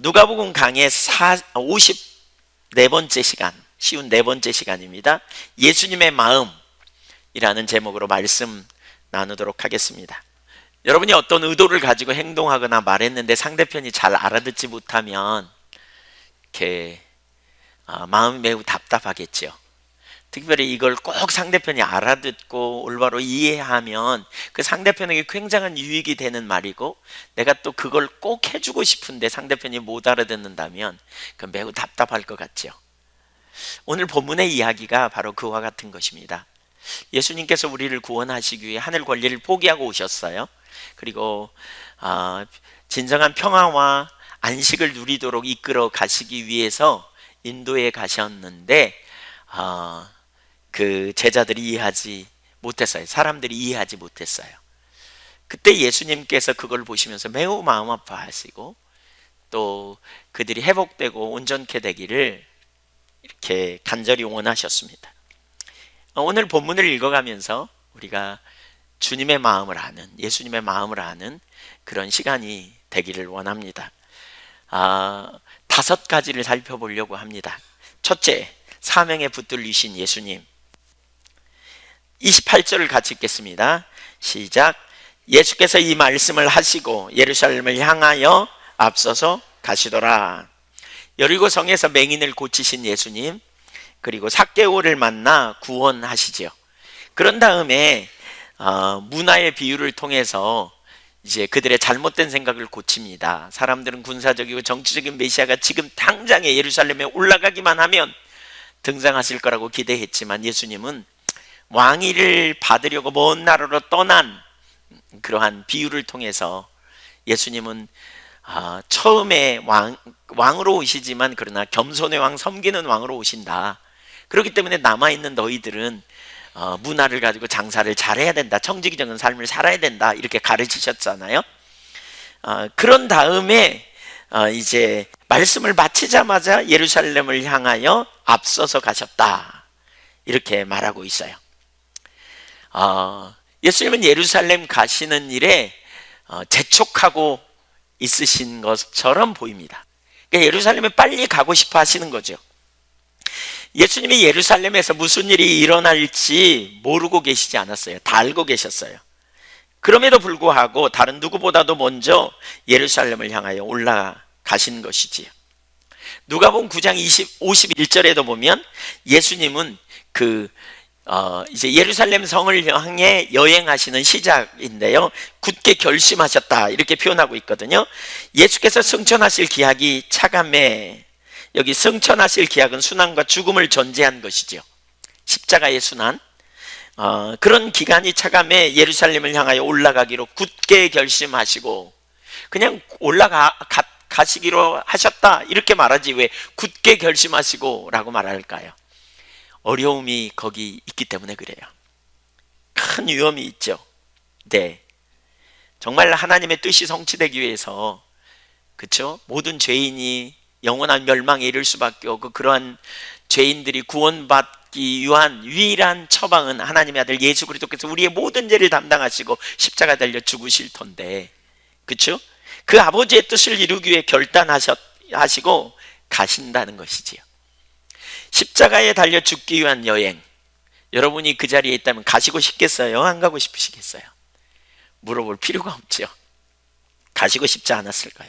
누가복음 강의 54번째 시간, 쉬운 4번째 시간입니다. 예수님의 마음이라는 제목으로 말씀 나누도록 하겠습니다. 여러분이 어떤 의도를 가지고 행동하거나 말했는데 상대편이 잘 알아듣지 못하면 이렇게 마음이 매우 답답하겠죠. 특별히 이걸 꼭 상대편이 알아듣고 올바로 이해하면 그 상대편에게 굉장한 유익이 되는 말이고, 내가 또 그걸 꼭 해주고 싶은데 상대편이 못 알아듣는다면 그 매우 답답할 것 같죠. 오늘 본문의 이야기가 바로 그와 같은 것입니다. 예수님께서 우리를 구원하시기 위해 하늘 권리를 포기하고 오셨어요. 그리고 진정한 평화와 안식을 누리도록 이끌어 가시기 위해서 인도에 가셨는데 그 제자들이 이해하지 못했어요. 사람들이 이해하지 못했어요. 그때 예수님께서 그걸 보시면서 매우 마음 아파하시고 또 그들이 회복되고 온전케 되기를 이렇게 간절히 원하셨습니다. 오늘 본문을 읽어가면서 우리가 주님의 마음을 아는, 예수님의 마음을 아는 그런 시간이 되기를 원합니다. 5가지를 살펴보려고 합니다. 첫째, 사명에 붙들리신 예수님. 28절을 같이 읽겠습니다. 시작. 예수께서 이 말씀을 하시고 예루살렘을 향하여 앞서서 가시더라. 여리고 성에서 맹인을 고치신 예수님, 그리고 삭개오를 만나 구원하시죠. 그런 다음에 문화의 비유를 통해서 이제 그들의 잘못된 생각을 고칩니다. 사람들은 군사적이고 정치적인 메시아가 지금 당장에 예루살렘에 올라가기만 하면 등장하실 거라고 기대했지만, 예수님은 왕위를 받으려고 먼 나라로 떠난 그러한 비유를 통해서 예수님은 처음에 왕으로 오시지만 그러나 겸손의 왕, 섬기는 왕으로 오신다. 그렇기 때문에 남아있는 너희들은 문화를 가지고 장사를 잘해야 된다, 청지기적인 삶을 살아야 된다, 이렇게 가르치셨잖아요. 그런 다음에 이제 말씀을 마치자마자 예루살렘을 향하여 앞서서 가셨다, 이렇게 말하고 있어요. 예수님은 예루살렘 가시는 일에 재촉하고 있으신 것처럼 보입니다. 그러니까 예루살렘에 빨리 가고 싶어 하시는 거죠. 예수님이 예루살렘에서 무슨 일이 일어날지 모르고 계시지 않았어요. 다 알고 계셨어요. 그럼에도 불구하고 다른 누구보다도 먼저 예루살렘을 향하여 올라가신 것이지요. 누가복음 9장 51절에도 보면 예수님은 이제 예루살렘 성을 향해 여행하시는 시작인데요, 굳게 결심하셨다, 이렇게 표현하고 있거든요. 예수께서 승천하실 기약이 차감해. 여기 승천하실 기약은 순환과 죽음을 전제한 것이죠. 십자가의 순환. 그런 기간이 차감해 예루살렘을 향하여 올라가기로 굳게 결심하시고, 그냥 가시기로 하셨다, 이렇게 말하지 왜 굳게 결심하시고 라고 말할까요? 어려움이 거기 있기 때문에 그래요. 큰 위험이 있죠. 네, 정말 하나님의 뜻이 성취되기 위해서, 그렇죠? 모든 죄인이 영원한 멸망에 이를 수밖에 없고, 그러한 죄인들이 구원받기 위한 유일한 처방은 하나님의 아들 예수 그리스도께서 우리의 모든 죄를 담당하시고 십자가 달려 죽으실 텐데, 그렇죠? 그 아버지의 뜻을 이루기 위해 결단하시고 가신다는 것이지요. 십자가에 달려 죽기 위한 여행, 여러분이 그 자리에 있다면 가시고 싶겠어요? 안 가고 싶으시겠어요? 물어볼 필요가 없죠. 가시고 싶지 않았을까요?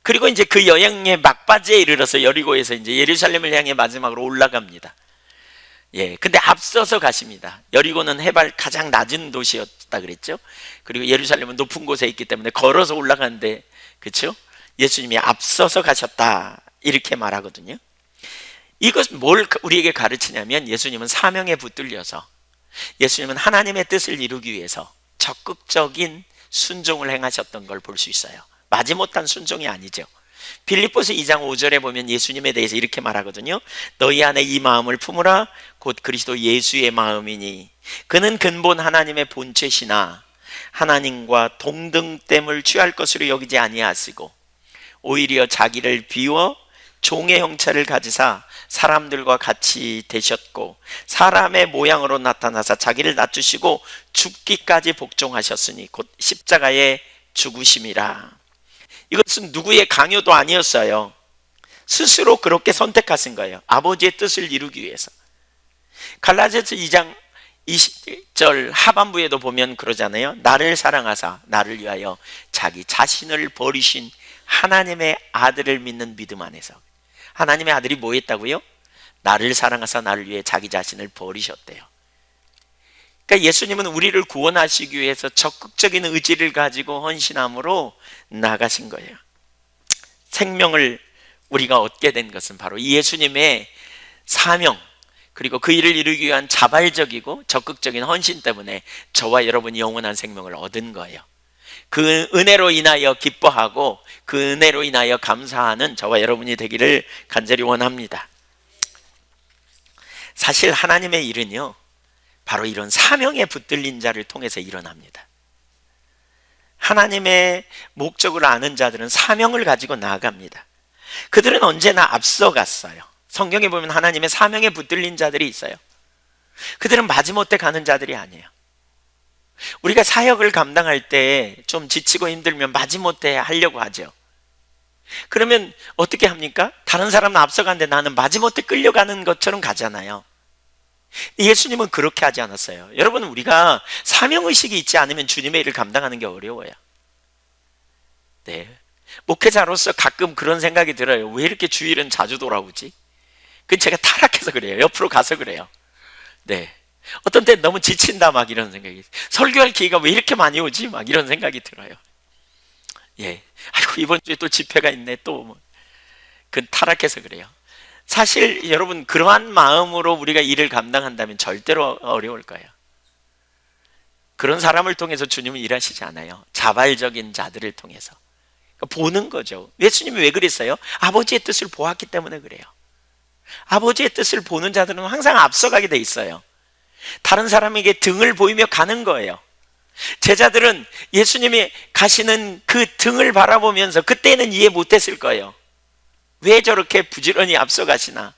그리고 이제 그 여행의 막바지에 이르러서 여리고에서 이제 예루살렘을 향해 마지막으로 올라갑니다. 근데 앞서서 가십니다. 여리고는 해발 가장 낮은 도시였다 그랬죠. 그리고 예루살렘은 높은 곳에 있기 때문에 걸어서 올라가는데, 그렇죠? 예수님이 앞서서 가셨다, 이렇게 말하거든요. 이것은 뭘 우리에게 가르치냐면, 예수님은 사명에 붙들려서, 예수님은 하나님의 뜻을 이루기 위해서 적극적인 순종을 행하셨던 걸 볼 수 있어요. 마지못한 순종이 아니죠. 빌립보서 2장 5절에 보면 예수님에 대해서 이렇게 말하거든요. 너희 안에 이 마음을 품으라, 곧 그리스도 예수의 마음이니 그는 근본 하나님의 본체시나 하나님과 동등됨을 취할 것으로 여기지 아니하시고 오히려 자기를 비워 종의 형체를 가지사 사람들과 같이 되셨고 사람의 모양으로 나타나사 자기를 낮추시고 죽기까지 복종하셨으니 곧 십자가의 죽으심이라. 이것은 누구의 강요도 아니었어요. 스스로 그렇게 선택하신 거예요. 아버지의 뜻을 이루기 위해서. 갈라디아서 2장 20절 하반부에도 보면 그러잖아요. 나를 사랑하사 나를 위하여 자기 자신을 버리신 하나님의 아들을 믿는 믿음 안에서. 하나님의 아들이 뭐 했다고요? 나를 사랑하사 나를 위해 자기 자신을 버리셨대요. 그러니까 예수님은 우리를 구원하시기 위해서 적극적인 의지를 가지고 헌신함으로 나가신 거예요. 생명을 우리가 얻게 된 것은 바로 예수님의 사명, 그리고 그 일을 이루기 위한 자발적이고 적극적인 헌신 때문에 저와 여러분이 영원한 생명을 얻은 거예요. 그 은혜로 인하여 기뻐하고 그 은혜로 인하여 감사하는 저와 여러분이 되기를 간절히 원합니다. 사실 하나님의 일은요, 바로 이런 사명에 붙들린 자를 통해서 일어납니다. 하나님의 목적을 아는 자들은 사명을 가지고 나아갑니다. 그들은 언제나 앞서갔어요. 성경에 보면 하나님의 사명에 붙들린 자들이 있어요. 그들은 마지못해 가는 자들이 아니에요. 우리가 사역을 감당할 때 좀 지치고 힘들면 마지못해 하려고 하죠. 그러면 어떻게 합니까? 다른 사람은 앞서가는데 나는 마지못해 끌려가는 것처럼 가잖아요. 예수님은 그렇게 하지 않았어요. 여러분, 우리가 사명의식이 있지 않으면 주님의 일을 감당하는 게 어려워요. 네. 목회자로서 가끔 그런 생각이 들어요. 왜 이렇게 주일은 자주 돌아오지? 그건 제가 타락해서 그래요. 옆으로 가서 그래요. 네. 어떤 때 너무 지친다 막 이런 생각이, 설교할 기회가 왜 이렇게 많이 오지? 막 이런 생각이 들어요. 예. 아이고, 이번 주에 또 집회가 있네. 또 뭐. 그건 타락해서 그래요. 사실 여러분, 그러한 마음으로 우리가 일을 감당한다면 절대로 어려울 거예요. 그런 사람을 통해서 주님은 일하시지 않아요. 자발적인 자들을 통해서. 그러니까 보는 거죠. 예수님이 왜 그랬어요? 아버지의 뜻을 보았기 때문에 그래요. 아버지의 뜻을 보는 자들은 항상 앞서가게 돼 있어요. 다른 사람에게 등을 보이며 가는 거예요. 제자들은 예수님이 가시는 그 등을 바라보면서 그때는 이해 못했을 거예요. 왜 저렇게 부지런히 앞서가시나?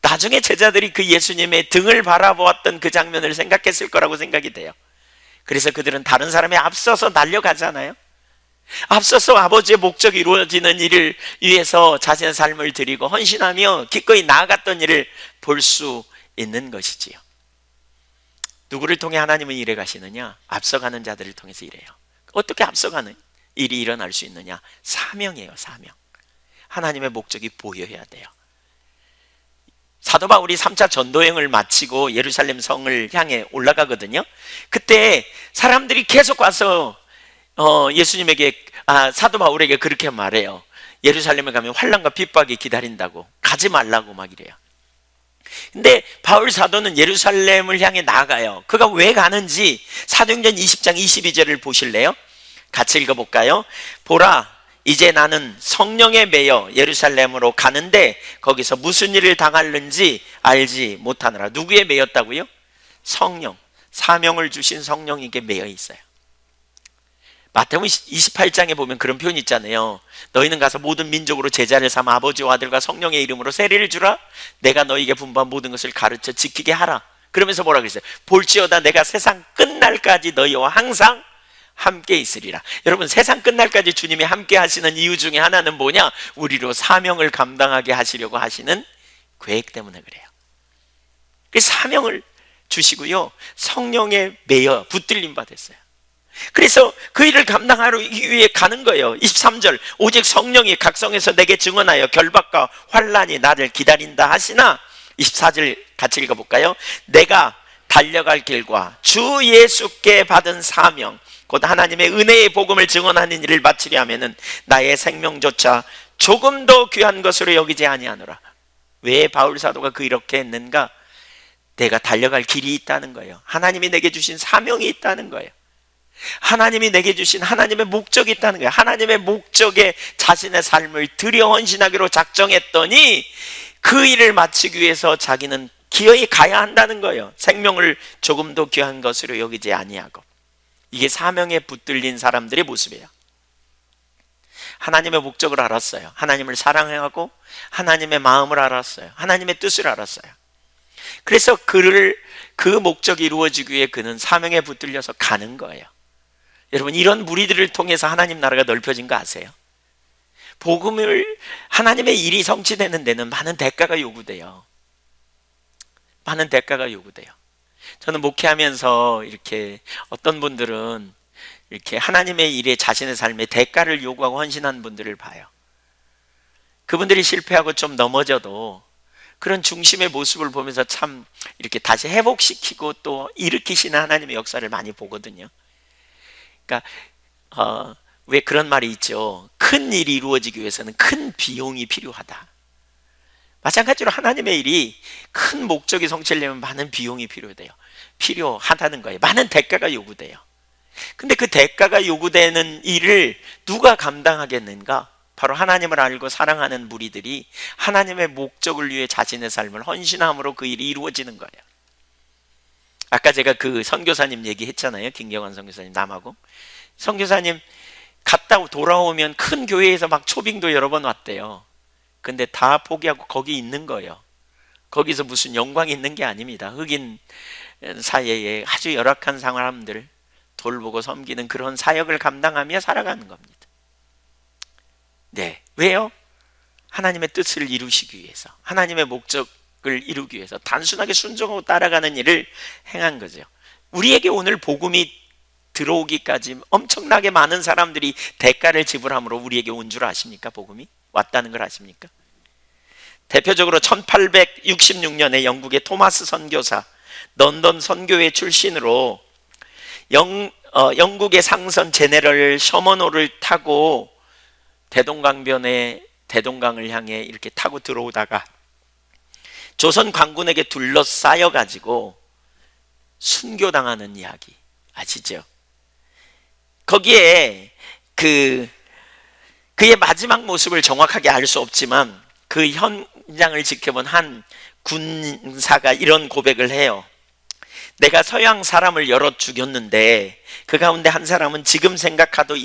나중에 제자들이 그 예수님의 등을 바라보았던 그 장면을 생각했을 거라고 생각이 돼요. 그래서 그들은 다른 사람에 앞서서 날려가잖아요. 앞서서 아버지의 목적이 이루어지는 일을 위해서 자신의 삶을 드리고 헌신하며 기꺼이 나아갔던 일을 볼 수 있는 것이지요. 누구를 통해 하나님은 일해 가시느냐? 앞서가는 자들을 통해서 일해요. 어떻게 앞서가는 일이 일어날 수 있느냐? 사명이에요. 사명. 하나님의 목적이 보여야 돼요. 사도 바울이 3차 전도행을 마치고 예루살렘 성을 향해 올라가거든요. 그때 사람들이 계속 와서 예수님에게, 사도 바울에게 그렇게 말해요. 예루살렘에 가면 환난과 핍박이 기다린다고, 가지 말라고 막 이래요. 근데 바울 사도는 예루살렘을 향해 나가요. 그가 왜 가는지 사도행전 20장 22절을 보실래요? 같이 읽어볼까요? 보라, 이제 나는 성령에 매여 예루살렘으로 가는데 거기서 무슨 일을 당할는지 알지 못하느라. 누구에 매였다고요? 성령, 사명을 주신 성령에게 매여 있어요. 마태복음 28장에 보면 그런 표현이 있잖아요. 너희는 가서 모든 민족으로 제자를 삼아 아버지와 아들과 성령의 이름으로 세례를 주라. 내가 너희에게 분부한 모든 것을 가르쳐 지키게 하라. 그러면서 뭐라 그랬어요? 볼지어다 내가 세상 끝날까지 너희와 항상 함께 있으리라. 여러분, 세상 끝날까지 주님이 함께 하시는 이유 중에 하나는 뭐냐? 우리로 사명을 감당하게 하시려고 하시는 계획 때문에 그래요. 그 사명을 주시고요, 성령에 매여 붙들림 받았어요. 그래서 그 일을 감당하기 위해 가는 거예요. 23절, 오직 성령이 각성해서 내게 증언하여 결박과 환난이 나를 기다린다 하시나. 24절 같이 읽어볼까요? 내가 달려갈 길과 주 예수께 받은 사명 곧 하나님의 은혜의 복음을 증언하는 일을 마치려 하면은 나의 생명조차 조금 더 귀한 것으로 여기지 아니하노라. 왜 바울 사도가 이렇게 했는가? 내가 달려갈 길이 있다는 거예요. 하나님이 내게 주신 사명이 있다는 거예요. 하나님이 내게 주신 하나님의 목적이 있다는 거예요. 하나님의 목적에 자신의 삶을 들여 헌신하기로 작정했더니 그 일을 마치기 위해서 자기는 기어이 가야 한다는 거예요. 생명을 조금 더 귀한 것으로 여기지 아니하고. 이게 사명에 붙들린 사람들의 모습이에요. 하나님의 목적을 알았어요. 하나님을 사랑하고 하나님의 마음을 알았어요. 하나님의 뜻을 알았어요. 그래서 그 목적이 이루어지기 위해 그는 사명에 붙들려서 가는 거예요. 여러분, 이런 무리들을 통해서 하나님 나라가 넓혀진 거 아세요? 복음을 하나님의 일이 성취되는 데는 많은 대가가 요구돼요. 많은 대가가 요구돼요. 저는 목회하면서 이렇게 어떤 분들은 이렇게 하나님의 일에 자신의 삶에 대가를 요구하고 헌신한 분들을 봐요. 그분들이 실패하고 좀 넘어져도 그런 중심의 모습을 보면서 참 이렇게 다시 회복시키고 또 일으키시는 하나님의 역사를 많이 보거든요. 그러니까 왜 그런 말이 있죠. 큰 일이 이루어지기 위해서는 큰 비용이 필요하다. 마찬가지로 하나님의 일이 큰 목적이 성취되려면 많은 비용이 필요하다는 거예요. 많은 대가가 요구돼요. 근데 그 대가가 요구되는 일을 누가 감당하겠는가? 바로 하나님을 알고 사랑하는 무리들이 하나님의 목적을 위해 자신의 삶을 헌신함으로 그 일이 이루어지는 거예요. 아까 제가 그 선교사님 얘기했잖아요. 김경환 선교사님, 남아공 선교사님 갔다 돌아오면 큰 교회에서 막 초빙도 여러 번 왔대요. 근데 다 포기하고 거기 있는 거예요. 거기서 무슨 영광이 있는 게 아닙니다. 흑인 사회에 아주 열악한 사람들 돌보고 섬기는 그런 사역을 감당하며 살아가는 겁니다. 네, 왜요? 하나님의 뜻을 이루시기 위해서, 하나님의 목적을 이루기 위해서 단순하게 순종하고 따라가는 일을 행한 거죠. 우리에게 오늘 복음이 들어오기까지 엄청나게 많은 사람들이 대가를 지불함으로 우리에게 온 줄 아십니까? 복음이 왔다는 걸 아십니까? 대표적으로 1866년에 영국의 토마스 선교사, 런던 선교회 출신으로 영국의 상선 제네럴 셔먼호를 타고 대동강을 향해 이렇게 타고 들어오다가 조선 관군에게 둘러싸여 가지고 순교당하는 이야기 아시죠? 거기에 그의 마지막 모습을 정확하게 알 수 없지만 그 현장을 지켜본 한 군사가 이런 고백을 해요. 내가 서양 사람을 여럿 죽였는데 그 가운데 한 사람은 지금 생각해도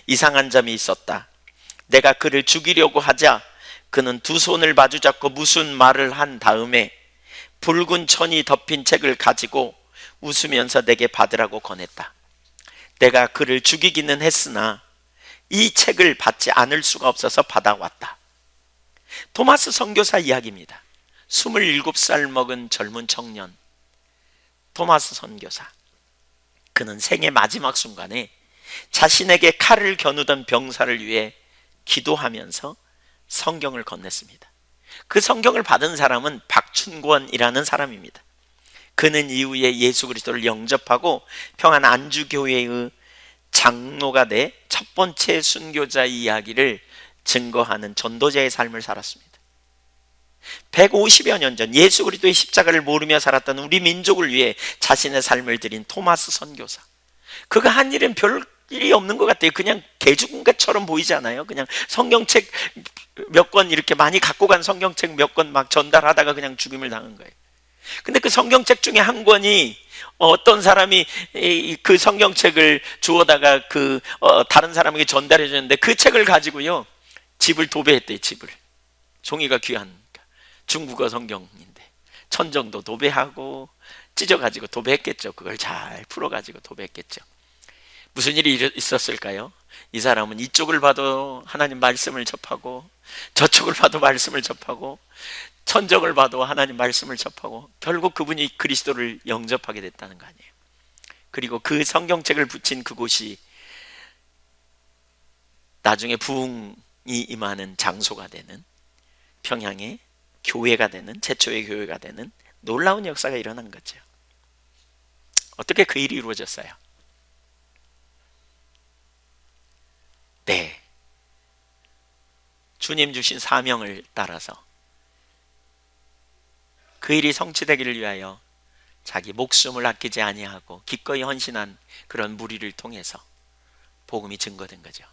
이상한 점이 있었다. 내가 그를 죽이려고 하자 그는 두 손을 마주잡고 무슨 말을 한 다음에 붉은 천이 덮인 책을 가지고 웃으면서 내게 받으라고 권했다. 내가 그를 죽이기는 했으나 이 책을 받지 않을 수가 없어서 받아왔다. 토마스 선교사 이야기입니다. 27살 먹은 젊은 청년 토마스 선교사, 그는 생의 마지막 순간에 자신에게 칼을 겨누던 병사를 위해 기도하면서 성경을 건넸습니다. 그 성경을 받은 사람은 박춘권이라는 사람입니다. 그는 이후에 예수 그리스도를 영접하고 평안 안주교회의 장로가 돼 첫 번째 순교자 이야기를 증거하는 전도자의 삶을 살았습니다. 150여 년 전 예수 그리스도의 십자가를 모르며 살았던 우리 민족을 위해 자신의 삶을 드린 토마스 선교사, 그가 한 일은 별 일이 없는 것 같아요. 그냥 개 죽은 것처럼 보이지 않아요? 그냥 성경책 몇 권 이렇게 많이 갖고 간 성경책 몇 권 막 전달하다가 그냥 죽임을 당한 거예요. 근데 그 성경책 중에 한 권이 어떤 사람이 그 성경책을 주워다가 다른 사람에게 전달해 줬는데 그 책을 가지고요 집을 도배했대요. 집을. 종이가 귀하니까 중국어 성경인데 천정도 도배하고 찢어가지고 도배했겠죠. 그걸 잘 풀어가지고 도배했겠죠. 무슨 일이 있었을까요? 이 사람은 이쪽을 봐도 하나님 말씀을 접하고 저쪽을 봐도 말씀을 접하고 천정을 봐도 하나님 말씀을 접하고 결국 그분이 그리스도를 영접하게 됐다는 거 아니에요. 그리고 그 성경책을 붙인 그곳이 나중에 부흥이 임하는 장소가 되는, 평양의 교회가 되는, 최초의 교회가 되는 놀라운 역사가 일어난 거죠. 어떻게 그 일이 이루어졌어요? 네, 주님 주신 사명을 따라서 그 일이 성취되기를 위하여 자기 목숨을 아끼지 아니하고 기꺼이 헌신한 그런 무리를 통해서 복음이 증거된 거죠.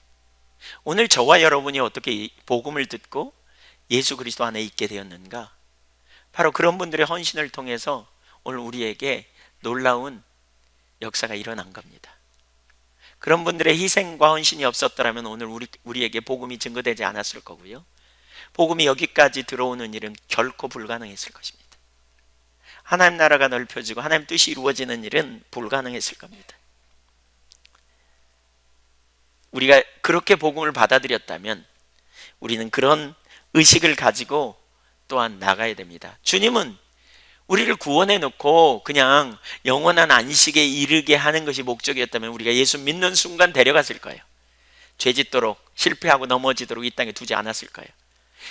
오늘 저와 여러분이 어떻게 복음을 듣고 예수 그리스도 안에 있게 되었는가? 바로 그런 분들의 헌신을 통해서 오늘 우리에게 놀라운 역사가 일어난 겁니다. 그런 분들의 희생과 헌신이 없었더라면 오늘 우리에게 복음이 증거되지 않았을 거고요, 복음이 여기까지 들어오는 일은 결코 불가능했을 것입니다. 하나님 나라가 넓혀지고 하나님 뜻이 이루어지는 일은 불가능했을 겁니다. 우리가 그렇게 복음을 받아들였다면 우리는 그런 의식을 가지고 또한 나가야 됩니다. 주님은 우리를 구원해 놓고 그냥 영원한 안식에 이르게 하는 것이 목적이었다면 우리가 예수 믿는 순간 데려갔을 거예요. 죄짓도록 실패하고 넘어지도록 이 땅에 두지 않았을 거예요.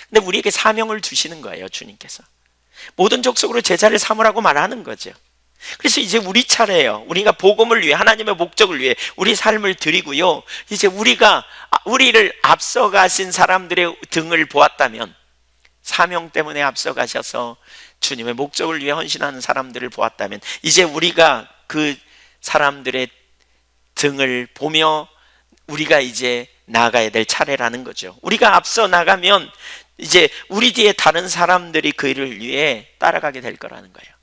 근데 우리에게 사명을 주시는 거예요. 주님께서 모든 족속으로 제자를 삼으라고 말하는 거죠. 그래서 이제 우리 차례예요. 우리가 복음을 위해, 하나님의 목적을 위해 우리 삶을 드리고요, 이제 우리를 앞서가신 사람들의 등을 보았다면, 사명 때문에 앞서가셔서 주님의 목적을 위해 헌신하는 사람들을 보았다면, 이제 우리가 그 사람들의 등을 보며 우리가 이제 나가야 될 차례라는 거죠. 우리가 앞서 나가면 이제 우리 뒤에 다른 사람들이 그 일을 위해 따라가게 될 거라는 거예요.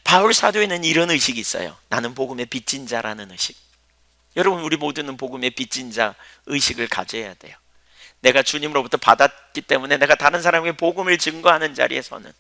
바울 사도에는 이런 의식이 있어요. 나는 복음의 빚진 자라는 의식. 여러분, 우리 모두는 복음의 빚진 자 의식을 가져야 돼요. 내가 주님으로부터 받았기 때문에 내가 다른 사람에게 복음을 증거하는 자리에서는,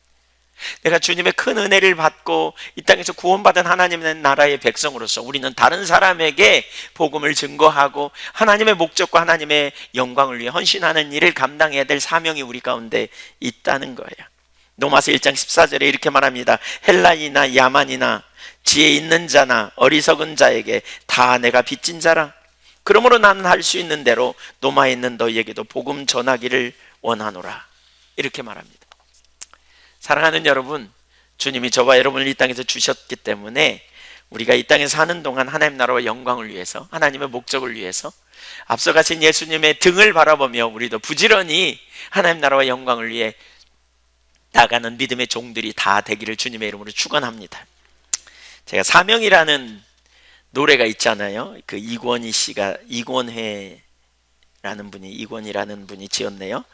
내가 주님의 큰 은혜를 받고 이 땅에서 구원받은 하나님의 나라의 백성으로서 우리는 다른 사람에게 복음을 증거하고 하나님의 목적과 하나님의 영광을 위해 헌신하는 일을 감당해야 될 사명이 우리 가운데 있다는 거예요. 로마서 1장 14절에 이렇게 말합니다. 헬라이나 야만이나 지혜 있는 자나 어리석은 자에게 다 내가 빚진 자라. 그러므로 나는 할 수 있는 대로 로마에 있는 너희에게도 복음 전하기를 원하노라. 이렇게 말합니다. 사랑하는 여러분, 주님이 저와 여러분을 이 땅에서 주셨기 때문에 우리가 이 땅에 사는 동안 하나님 나라와 영광을 위해서, 하나님의 목적을 위해서 앞서가신 예수님의 등을 바라보며 우리도 부지런히 하나님 나라와 영광을 위해 나가는 믿음의 종들이 다 되기를 주님의 이름으로 축원합니다. 제가 사명이라는 노래가 있잖아요. 그 이권이라는 분이 지었네요.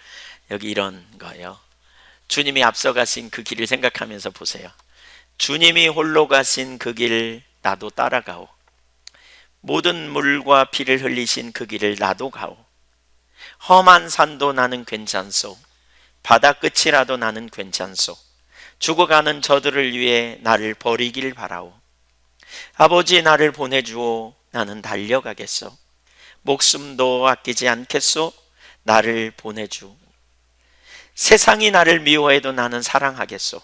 여기 이런 거예요. 주님이 앞서가신 그 길을 생각하면서 보세요. 주님이 홀로 가신 그 길 나도 따라가오. 모든 물과 피를 흘리신 그 길을 나도 가오. 험한 산도 나는 괜찮소. 바다 끝이라도 나는 괜찮소. 죽어가는 저들을 위해 나를 버리길 바라오. 아버지, 나를 보내주오. 나는 달려가겠소. 목숨도 아끼지 않겠소. 나를 보내주. 세상이 나를 미워해도 나는 사랑하겠소.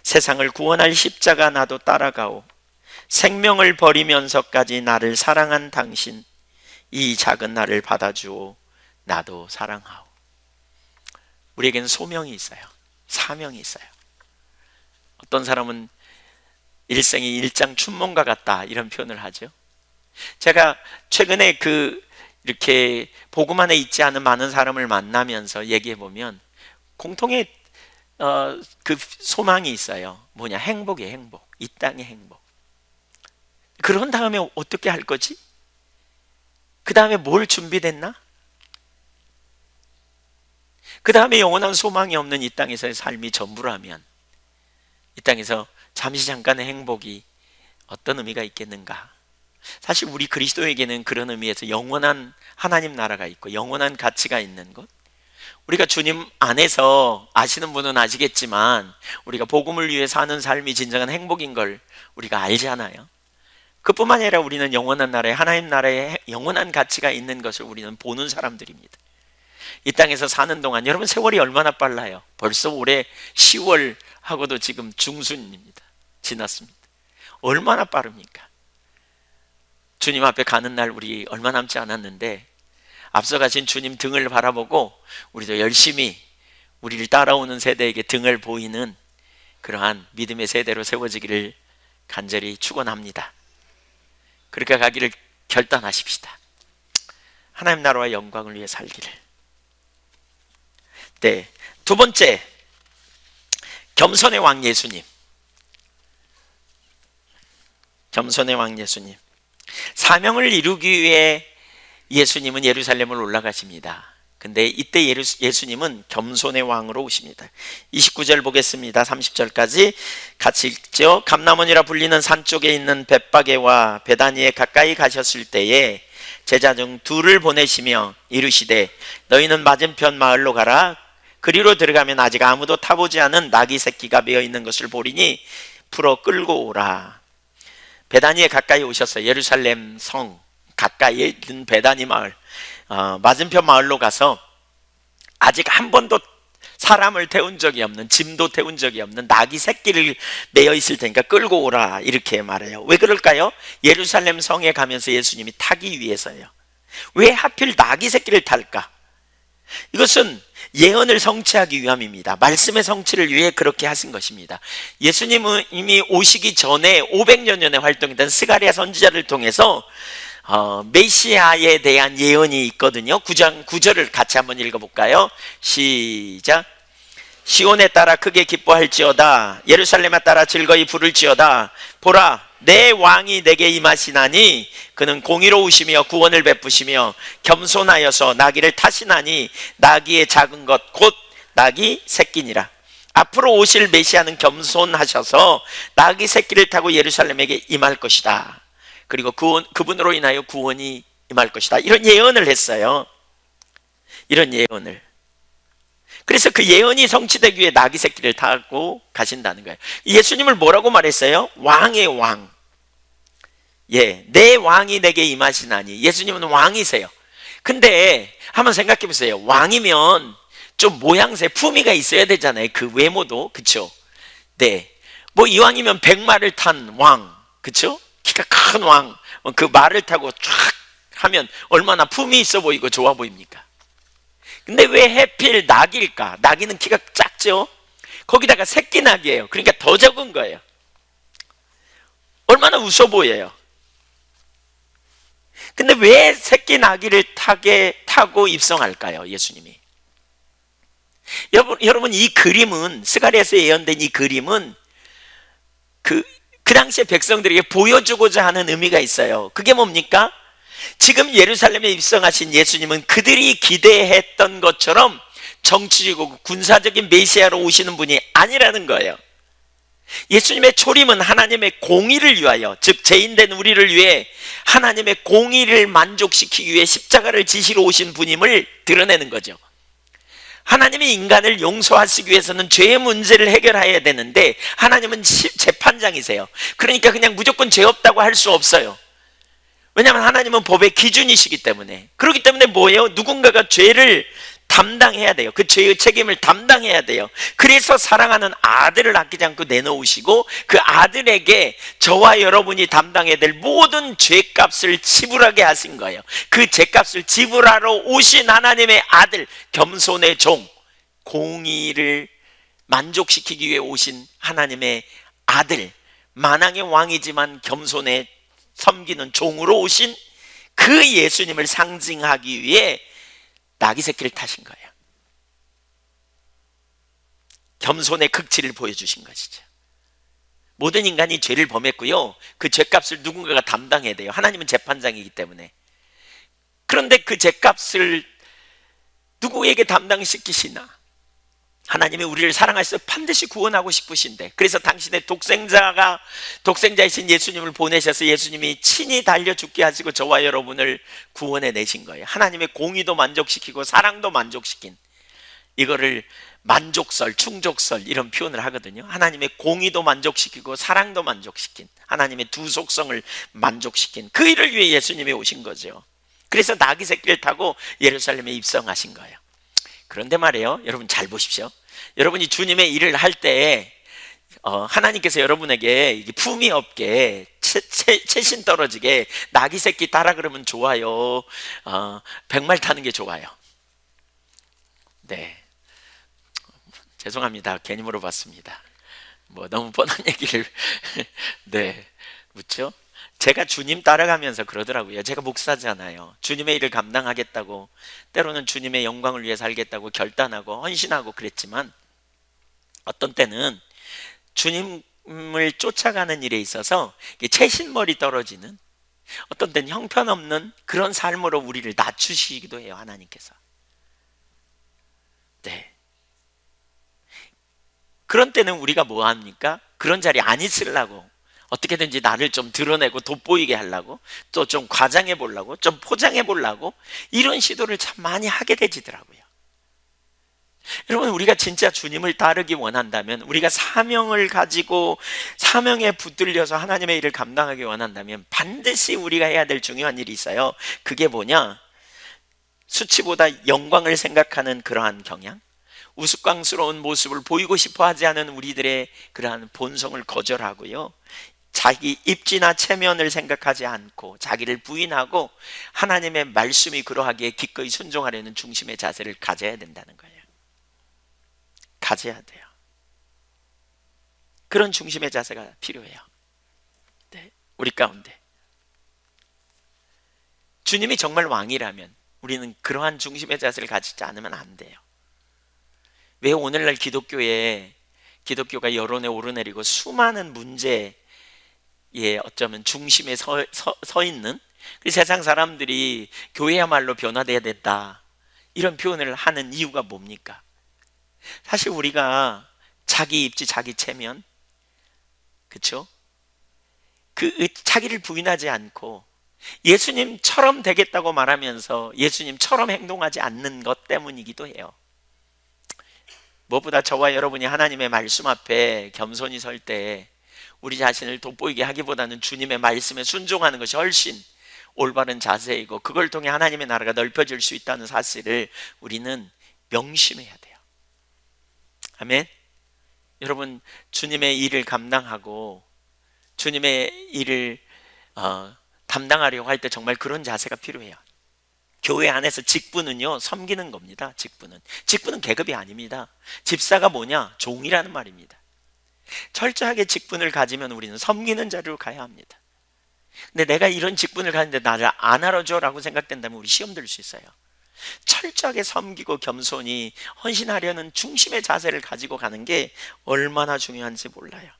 세상을 구원할 십자가 나도 따라가오. 생명을 버리면서까지 나를 사랑한 당신, 이 작은 나를 받아주오. 나도 사랑하오. 우리에게는 소명이 있어요. 사명이 있어요. 어떤 사람은 일생이 일장 춘몽과 같다, 이런 표현을 하죠. 제가 최근에 이렇게 복음 안에 있지 않은 많은 사람을 만나면서 얘기해 보면 공통의 그 소망이 있어요. 뭐냐? 행복이에요. 행복. 이 땅의 행복. 그런 다음에 어떻게 할 거지? 그 다음에 뭘 준비됐나? 그 다음에 영원한 소망이 없는 이 땅에서의 삶이 전부라면 이 땅에서 잠시 잠깐의 행복이 어떤 의미가 있겠는가? 사실 우리 그리스도에게는 그런 의미에서 영원한 하나님 나라가 있고 영원한 가치가 있는 것, 우리가 주님 안에서, 아시는 분은 아시겠지만 우리가 복음을 위해 사는 삶이 진정한 행복인 걸 우리가 알잖아요. 그뿐만 아니라 우리는 영원한 나라에, 하나님 나라에 영원한 가치가 있는 것을 우리는 보는 사람들입니다. 이 땅에서 사는 동안, 여러분 세월이 얼마나 빨라요. 벌써 올해 10월 하고도 지금 중순입니다. 지났습니다. 얼마나 빠릅니까? 주님 앞에 가는 날 우리 얼마 남지 않았는데 앞서가신 주님 등을 바라보고 우리도 열심히 우리를 따라오는 세대에게 등을 보이는 그러한 믿음의 세대로 세워지기를 간절히 축원합니다. 그렇게 가기를 결단하십시다. 하나님 나라와 영광을 위해 살기를. 네, 두 번째, 겸손의 왕 예수님. 겸손의 왕 예수님. 사명을 이루기 위해 예수님은 예루살렘을 올라가십니다. 근데 이때 예수님은 겸손의 왕으로 오십니다. 29절 보겠습니다. 30절까지 같이 읽죠. 감람원이라 불리는 산 쪽에 있는 벳바게와 베다니에 가까이 가셨을 때에 제자 중 둘을 보내시며 이르시되 너희는 맞은편 마을로 가라. 그리로 들어가면 아직 아무도 타보지 않은 나귀 새끼가 메어 있는 것을 보리니 풀어 끌고 오라. 베다니에 가까이 오셔서 예루살렘 성 가까이에 있는 베다니 마을, 맞은편 마을로 가서 아직 한 번도 사람을 태운 적이 없는, 짐도 태운 적이 없는 낙이 새끼를 메어 있을 테니까 끌고 오라, 이렇게 말해요. 왜 그럴까요? 예루살렘 성에 가면서 예수님이 타기 위해서요. 왜 하필 낙이 새끼를 탈까? 이것은 예언을 성취하기 위함입니다. 말씀의 성취를 위해 그렇게 하신 것입니다. 예수님은 이미 오시기 전에 500여 년의 활동이던 스가랴 선지자를 통해서 메시아에 대한 예언이 있거든요. 9장 9절을 같이 한번 읽어볼까요? 시작. 시온에 따라 크게 기뻐할지어다. 예루살렘에 따라 즐거이 부를지어다. 보라, 내 왕이 내게 임하시나니 그는 공의로우시며 구원을 베푸시며 겸손하여서 나귀를 타시나니 나귀의 작은 것 곧 나귀 새끼니라. 앞으로 오실 메시아는 겸손하셔서 나귀 새끼를 타고 예루살렘에게 임할 것이다. 그리고 그분으로 인하여 구원이 임할 것이다. 이런 예언을 했어요. 이런 예언을. 그래서 그 예언이 성취되기 위해 나귀 새끼를 타고 가신다는 거예요. 예수님을 뭐라고 말했어요? 왕의 왕. 예, 내 왕이 내게 임하시나니. 예수님은 왕이세요. 근데 한번 생각해 보세요. 왕이면 좀 모양새, 품위가 있어야 되잖아요. 그 외모도, 그쵸? 네, 뭐 이왕이면 백마를 탄 왕, 그쵸? 키가 큰 왕, 그 말을 타고 쫙 하면 얼마나 품위 있어 보이고 좋아 보입니까? 근데 왜 해필 낙일까? 낙이는 키가 작죠? 거기다가 새끼 낙이에요. 그러니까 더 적은 거예요. 얼마나 웃어 보여요. 근데 왜 새끼 나귀를 타고 입성할까요? 예수님이. 여러분 이 그림은, 스가랴에서 예언된 이 그림은 그 당시에 백성들에게 보여주고자 하는 의미가 있어요. 그게 뭡니까? 지금 예루살렘에 입성하신 예수님은 그들이 기대했던 것처럼 정치적이고 군사적인 메시아로 오시는 분이 아니라는 거예요. 예수님의 초림은 하나님의 공의를 위하여, 즉 죄인된 우리를 위해 하나님의 공의를 만족시키기 위해 십자가를 지시러 오신 분임을 드러내는 거죠. 하나님이 인간을 용서하시기 위해서는 죄의 문제를 해결해야 되는데 하나님은 재판장이세요. 그러니까 그냥 무조건 죄 없다고 할 수 없어요. 왜냐하면 하나님은 법의 기준이시기 때문에. 그렇기 때문에 뭐예요? 누군가가 죄를 담당해야 돼요. 그 죄의 책임을 담당해야 돼요. 그래서 사랑하는 아들을 아끼지 않고 내놓으시고 그 아들에게 저와 여러분이 담당해야 될 모든 죄값을 지불하게 하신 거예요. 그 죄값을 지불하러 오신 하나님의 아들, 겸손의 종, 공의를 만족시키기 위해 오신 하나님의 아들, 만왕의 왕이지만 겸손의 섬기는 종으로 오신 그 예수님을 상징하기 위해 나귀 새끼를 타신 거예요. 겸손의 극치를 보여주신 것이죠. 모든 인간이 죄를 범했고요, 그 죄값을 누군가가 담당해야 돼요. 하나님은 재판장이기 때문에. 그런데 그 죄값을 누구에게 담당시키시나? 하나님이 우리를 사랑하셔서 반드시 구원하고 싶으신데, 그래서 당신의 독생자이신 예수님을 보내셔서 예수님이 친히 달려 죽게 하시고 저와 여러분을 구원해 내신 거예요. 하나님의 공의도 만족시키고 사랑도 만족시킨, 이거를 만족설, 충족설 이런 표현을 하거든요. 하나님의 공의도 만족시키고 사랑도 만족시킨, 하나님의 두 속성을 만족시킨 그 일을 위해 예수님이 오신 거죠. 그래서 나귀 새끼를 타고 예루살렘에 입성하신 거예요. 그런데 말이에요, 여러분 잘 보십시오. 여러분이 주님의 일을 할 때 하나님께서 여러분에게 품위 없게 채신 떨어지게 나귀 새끼 타라 그러면 좋아요, 백말 타는 게 좋아요? 네, 죄송합니다. 괜히 물어봤습니다. 뭐 너무 뻔한 얘기를 네, 묻죠? 제가 주님 따라가면서 그러더라고요. 제가 목사잖아요. 주님의 일을 감당하겠다고, 때로는 주님의 영광을 위해 살겠다고 결단하고 헌신하고 그랬지만, 어떤 때는 주님을 쫓아가는 일에 있어서 채신머리 떨어지는, 어떤 때는 형편없는 그런 삶으로 우리를 낮추시기도 해요, 하나님께서. 네. 그런 때는 우리가 뭐 합니까? 그런 자리에 안 있으려고 어떻게든지 나를 좀 드러내고 돋보이게 하려고, 또 좀 과장해 보려고, 좀 포장해 보려고 이런 시도를 참 많이 하게 되지더라고요. 여러분, 우리가 진짜 주님을 따르기 원한다면, 우리가 사명을 가지고 사명에 붙들려서 하나님의 일을 감당하기 원한다면 반드시 우리가 해야 될 중요한 일이 있어요. 그게 뭐냐? 수치보다 영광을 생각하는 그러한 경향, 우스꽝스러운 모습을 보이고 싶어 하지 않은 우리들의 그러한 본성을 거절하고요, 자기 입지나 체면을 생각하지 않고 자기를 부인하고 하나님의 말씀이 그러하기에 기꺼이 순종하려는 중심의 자세를 가져야 된다는 거예요. 가져야 돼요. 그런 중심의 자세가 필요해요. 네, 우리 가운데 주님이 정말 왕이라면 우리는 그러한 중심의 자세를 가지지 않으면 안 돼요. 왜 오늘날 기독교가 여론에 오르내리고 수많은 문제에 어쩌면 중심에 서 있는, 세상 사람들이 교회야말로 변화돼야 된다 이런 표현을 하는 이유가 뭡니까? 사실 우리가 자기 입지, 자기 체면, 그렇죠? 그 자기를 부인하지 않고 예수님처럼 되겠다고 말하면서 예수님처럼 행동하지 않는 것 때문이기도 해요. 무엇보다 저와 여러분이 하나님의 말씀 앞에 겸손히 설 때 우리 자신을 돋보이게 하기보다는 주님의 말씀에 순종하는 것이 훨씬 올바른 자세이고, 그걸 통해 하나님의 나라가 넓혀질 수 있다는 사실을 우리는 명심해야 돼요. 아멘. 여러분, 주님의 일을 감당하고 주님의 일을 담당하려고 할 때 정말 그런 자세가 필요해요. 교회 안에서 직분은요, 섬기는 겁니다. 직분은 계급이 아닙니다. 집사가 뭐냐? 종이라는 말입니다. 철저하게 직분을 가지면 우리는 섬기는 자리로 가야 합니다. 근데 내가 이런 직분을 가는데 나를 안 알아줘 라고 생각된다면 우리 시험 들 수 있어요. 철저하게 섬기고 겸손히 헌신하려는 중심의 자세를 가지고 가는 게 얼마나 중요한지 몰라요.